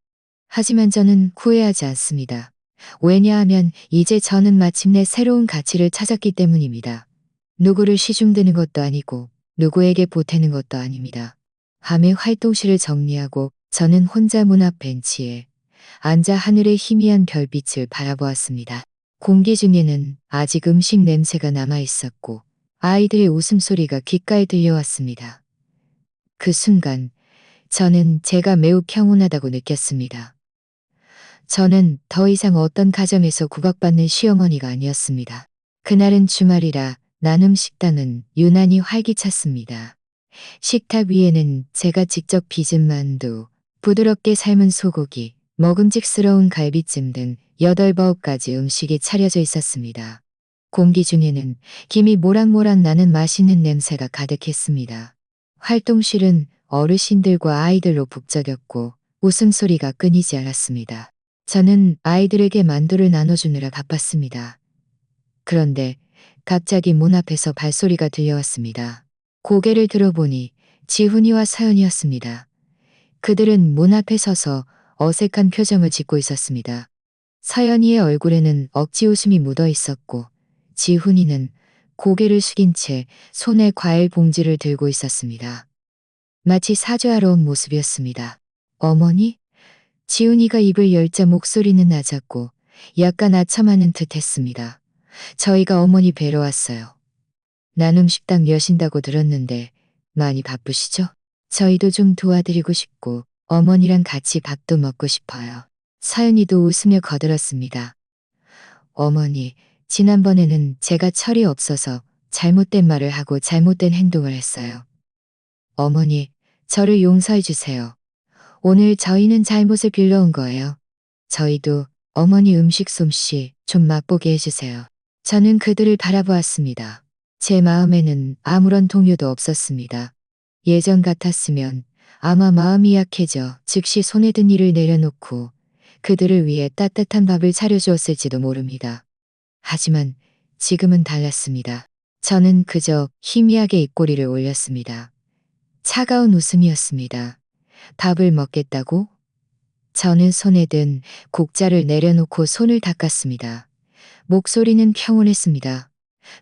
Speaker 1: 하지만 저는 후회하지 않습니다. 왜냐하면 이제 저는 마침내 새로운 가치를 찾았기 때문입니다. 누구를 시중드는 것도 아니고 누구에게 보태는 것도 아닙니다. 밤에 활동실을 정리하고 저는 혼자 문 앞 벤치에 앉아 하늘의 희미한 별빛을 바라보았습니다. 공기 중에는 아직 음식 냄새가 남아 있었고 아이들의 웃음소리가 귓가에 들려왔습니다. 그 순간 저는 제가 매우 평온하다고 느꼈습니다. 저는 더 이상 어떤 가정에서 구박받는 시어머니가 아니었습니다. 그날은 주말이라 나눔 식당은 유난히 활기찼습니다. 식탁 위에는 제가 직접 빚은 만두, 부드럽게 삶은 소고기, 먹음직스러운 갈비찜 등 8-9가지 음식이 차려져 있었습니다. 공기 중에는 김이 모락모락 나는 맛있는 냄새가 가득했습니다. 활동실은 어르신들과 아이들로 북적였고 웃음소리가 끊이지 않았습니다. 저는 아이들에게 만두를 나눠주느라 바빴습니다. 그런데 갑자기 문 앞에서 발소리가 들려왔습니다. 고개를 들어보니 지훈이와 서연이었습니다. 그들은 문 앞에 서서 어색한 표정을 짓고 있었습니다. 서연이의 얼굴에는 억지 웃음이 묻어 있었고 지훈이는 고개를 숙인 채 손에 과일 봉지를 들고 있었습니다. 마치 사죄하러 온 모습이었습니다. 어머니? 지훈이가 입을 열자 목소리는 낮았고 약간 아첨하는 듯 했습니다. 저희가 어머니 뵈러 왔어요. 나눔 식당 여신다고 들었는데 많이 바쁘시죠? 저희도 좀 도와드리고 싶고 어머니랑 같이 밥도 먹고 싶어요. 서연이도 웃으며 거들었습니다. 어머니, 지난번에는 제가 철이 없어서 잘못된 말을 하고 잘못된 행동을 했어요. 어머니, 저를 용서해 주세요. 오늘 저희는 잘못을 빌려온 거예요. 저희도 어머니 음식 솜씨 좀 맛보게 해주세요. 저는 그들을 바라보았습니다. 제 마음에는 아무런 동요도 없었습니다. 예전 같았으면 아마 마음이 약해져 즉시 손에 든 일을 내려놓고 그들을 위해 따뜻한 밥을 차려주었을지도 모릅니다. 하지만 지금은 달랐습니다. 저는 그저 희미하게 입꼬리를 올렸습니다. 차가운 웃음이었습니다. 밥을 먹겠다고? 저는 손에 든 국자를 내려놓고 손을 닦았습니다. 목소리는 평온했습니다.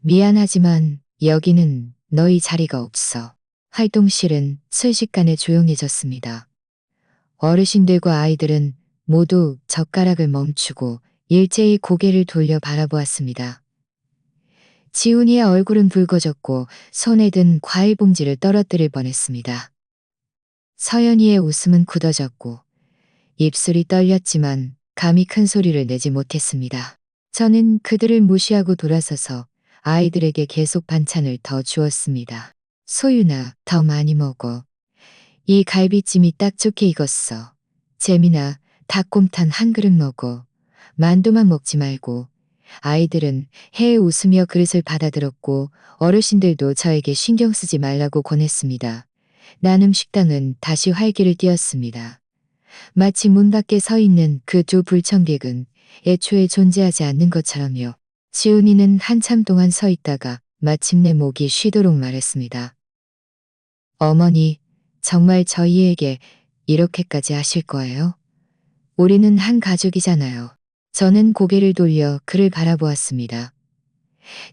Speaker 1: 미안하지만 여기는 너희 자리가 없어. 활동실은 순식간에 조용해졌습니다. 어르신들과 아이들은 모두 젓가락을 멈추고 일제히 고개를 돌려 바라보았습니다. 지훈이의 얼굴은 붉어졌고 손에 든 과일 봉지를 떨어뜨릴 뻔했습니다. 서연이의 웃음은 굳어졌고 입술이 떨렸지만 감히 큰 소리를 내지 못했습니다. 저는 그들을 무시하고 돌아서서 아이들에게 계속 반찬을 더 주었습니다. 소윤아, 더 많이 먹어. 이 갈비찜이 딱 좋게 익었어. 재민아, 닭곰탕 한 그릇 먹어. 만두만 먹지 말고. 아이들은 해에 웃으며 그릇을 받아들었고 어르신들도 저에게 신경 쓰지 말라고 권했습니다. 나눔 식당은 다시 활기를 띠었습니다. 마치 문 밖에 서 있는 그 두 불청객은 애초에 존재하지 않는 것처럼요. 지훈이는 한참 동안 서 있다가 마침내 목이 쉬도록 말했습니다. 어머니, 정말 저희에게 이렇게까지 하실 거예요? 우리는 한 가족이잖아요. 저는 고개를 돌려 그를 바라보았습니다.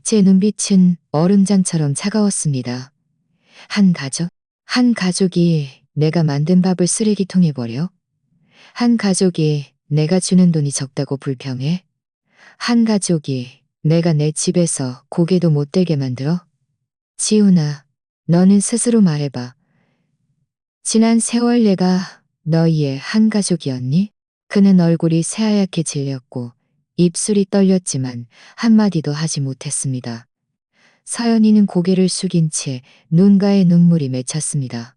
Speaker 1: 제 눈빛은 얼음장처럼 차가웠습니다. 한 가족? 한 가족이 내가 만든 밥을 쓰레기통에 버려? 한 가족이 내가 주는 돈이 적다고 불평해? 한 가족이 내가 내 집에서 고개도 못 들게 만들어? 지훈아, 너는 스스로 말해봐. 지난 세월 내가 너희의 한 가족이었니? 그는 얼굴이 새하얗게 질렸고 입술이 떨렸지만 한마디도 하지 못했습니다. 서연이는 고개를 숙인 채 눈가에 눈물이 맺혔습니다.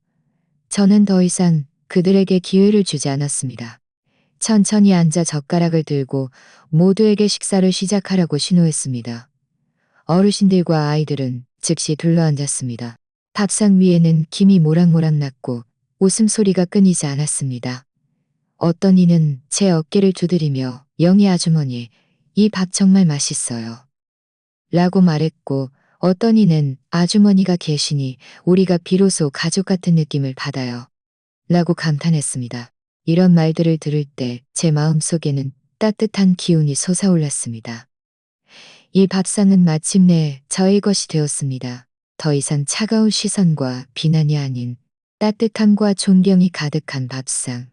Speaker 1: 저는 더 이상 그들에게 기회를 주지 않았습니다. 천천히 앉아 젓가락을 들고 모두에게 식사를 시작하라고 신호했습니다. 어르신들과 아이들은 즉시 둘러앉았습니다. 밥상 위에는 김이 모락모락 났고 웃음소리가 끊이지 않았습니다. 어떤 이는 제 어깨를 두드리며 영희 아주머니, 이 밥 정말 맛있어요. 라고 말했고 어떤 이는 아주머니가 계시니 우리가 비로소 가족 같은 느낌을 받아요. 라고 감탄했습니다. 이런 말들을 들을 때 제 마음속에는 따뜻한 기운이 솟아올랐습니다. 이 밥상은 마침내 저의 것이 되었습니다. 더 이상 차가운 시선과 비난이 아닌 따뜻함과 존경이 가득한 밥상.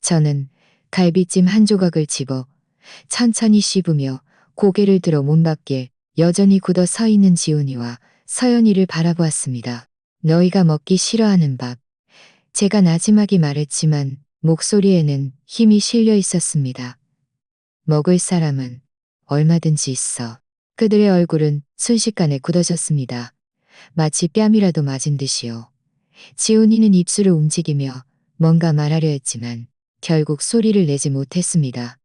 Speaker 1: 저는 갈비찜 한 조각을 집어 천천히 씹으며 고개를 들어 문 밖에 여전히 굳어 서 있는 지훈이와 서연이를 바라보았습니다. 너희가 먹기 싫어하는 밥. 제가 나지막이 말했지만 목소리에는 힘이 실려 있었습니다. 먹을 사람은 얼마든지 있어. 그들의 얼굴은 순식간에 굳어졌습니다. 마치 뺨이라도 맞은 듯이요. 지훈이는 입술을 움직이며 뭔가 말하려 했지만 결국 소리를 내지 못했습니다.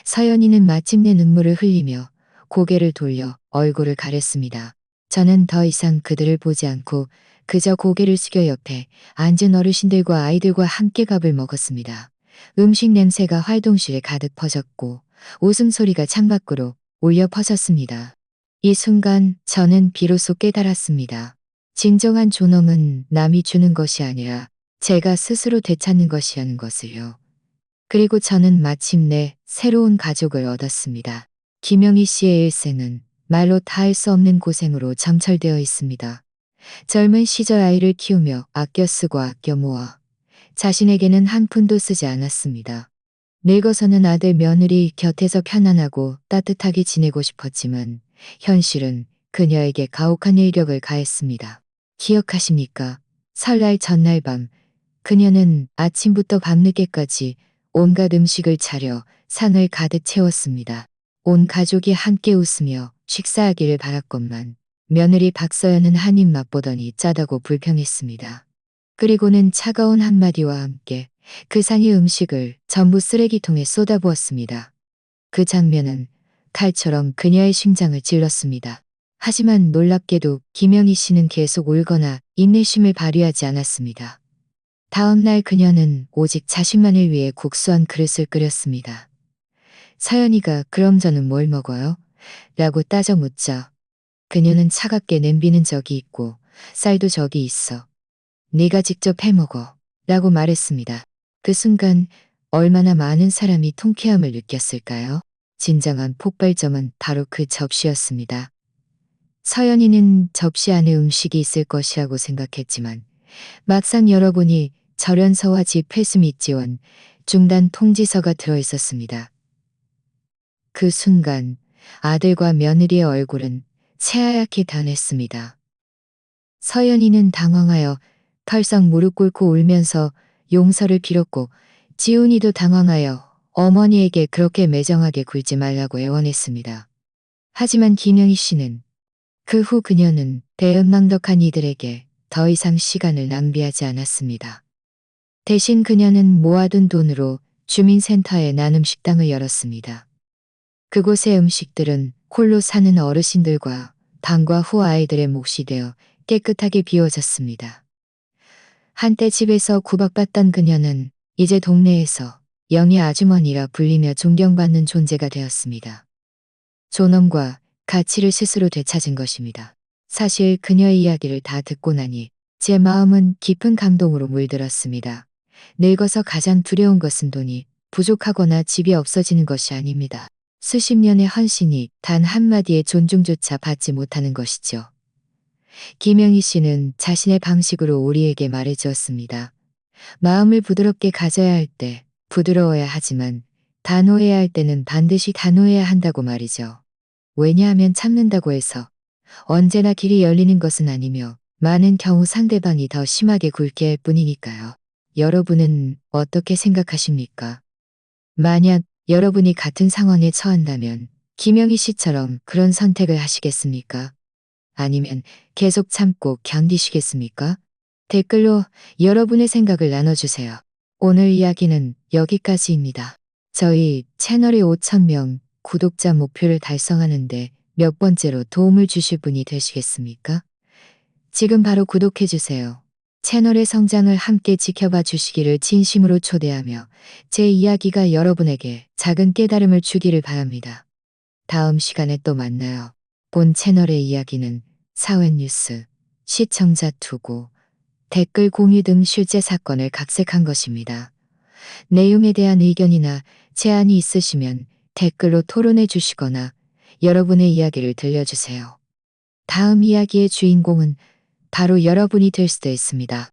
Speaker 1: 서연이는 마침내 눈물을 흘리며 고개를 돌려 얼굴을 가렸습니다. 저는 더 이상 그들을 보지 않고 그저 고개를 숙여 옆에 앉은 어르신들과 아이들과 함께 밥을 먹었습니다. 음식 냄새가 활동실에 가득 퍼졌고 웃음소리가 창밖으로 울려 퍼졌습니다. 이 순간 저는 비로소 깨달았습니다. 진정한 존엄은 남이 주는 것이 아니라 제가 스스로 되찾는 것이라는 것을요. 그리고 저는 마침내 새로운 가족을 얻었습니다. 김영희 씨의 일생은 말로 다 할 수 없는 고생으로 점철되어 있습니다. 젊은 시절 아이를 키우며 아껴 쓰고 아껴 모아 자신에게는 한 푼도 쓰지 않았습니다. 늙어서는 아들 며느리 곁에서 편안하고 따뜻하게 지내고 싶었지만 현실은 그녀에게 가혹한 일격을 가했습니다. 기억하십니까? 설날 전날 밤 그녀는 아침부터 밤늦게까지 온갖 음식을 차려 상을 가득 채웠습니다. 온 가족이 함께 웃으며 식사하기를 바랐건만 며느리 박서연은 한 입 맛보더니 짜다고 불평했습니다. 그리고는 차가운 한마디와 함께 그 상의 음식을 전부 쓰레기통에 쏟아부었습니다. 그 장면은 칼처럼 그녀의 심장을 찔렀습니다. 하지만 놀랍게도 김영희 씨는 계속 울거나 인내심을 발휘하지 않았습니다. 다음 날 그녀는 오직 자신만을 위해 국수 한 그릇을 끓였습니다. 서연이가 그럼 저는 뭘 먹어요? 라고 따져 묻자 그녀는 차갑게 냄비는 저기 있고 쌀도 저기 있어. 네가 직접 해먹어. 라고 말했습니다. 그 순간 얼마나 많은 사람이 통쾌함을 느꼈을까요? 진정한 폭발점은 바로 그 접시였습니다. 서연이는 접시 안에 음식이 있을 것이라고 생각했지만 막상 열어보니 절연서와 집회수 및 지원, 중단 통지서가 들어있었습니다. 그 순간 아들과 며느리의 얼굴은 새하얗게 변했습니다. 서연이는 당황하여 털썩 무릎 꿇고 울면서 용서를 빌었고 지훈이도 당황하여 어머니에게 그렇게 매정하게 굴지 말라고 애원했습니다. 하지만 김영희 씨는 그 후 그녀는 대응망덕한 이들에게 더 이상 시간을 낭비하지 않았습니다. 대신 그녀는 모아둔 돈으로 주민센터에 나눔 식당을 열었습니다. 그곳의 음식들은 홀로 사는 어르신들과 방과 후 아이들의 몫이 되어 깨끗하게 비워졌습니다. 한때 집에서 구박받던 그녀는 이제 동네에서 영희 아주머니라 불리며 존경받는 존재가 되었습니다. 존엄과 가치를 스스로 되찾은 것입니다. 사실 그녀의 이야기를 다 듣고 나니 제 마음은 깊은 감동으로 물들었습니다. 늙어서 가장 두려운 것은 돈이 부족하거나 집이 없어지는 것이 아닙니다. 수십 년의 헌신이 단 한마디의 존중조차 받지 못하는 것이죠. 김영희 씨는 자신의 방식으로 우리에게 말해주었습니다. 마음을 부드럽게 가져야 할 때 부드러워야 하지만 단호해야 할 때는 반드시 단호해야 한다고 말이죠. 왜냐하면 참는다고 해서 언제나 길이 열리는 것은 아니며 많은 경우 상대방이 더 심하게 굴게 할 뿐이니까요. 여러분은 어떻게 생각하십니까? 만약 여러분이 같은 상황에 처한다면 김영희 씨처럼 그런 선택을 하시겠습니까? 아니면 계속 참고 견디시겠습니까? 댓글로 여러분의 생각을 나눠주세요. 오늘 이야기는 여기까지입니다. 저희 채널이 5,000명 구독자 목표를 달성하는데 몇 번째로 도움을 주실 분이 되시겠습니까? 지금 바로 구독해주세요. 채널의 성장을 함께 지켜봐 주시기를 진심으로 초대하며 제 이야기가 여러분에게 작은 깨달음을 주기를 바랍니다. 다음 시간에 또 만나요. 본 채널의 이야기는 사회 뉴스, 시청자 투고, 댓글 공유 등 실제 사건을 각색한 것입니다. 내용에 대한 의견이나 제안이 있으시면 댓글로 토론해 주시거나 여러분의 이야기를 들려주세요. 다음 이야기의 주인공은 바로 여러분이 될 수도 있습니다.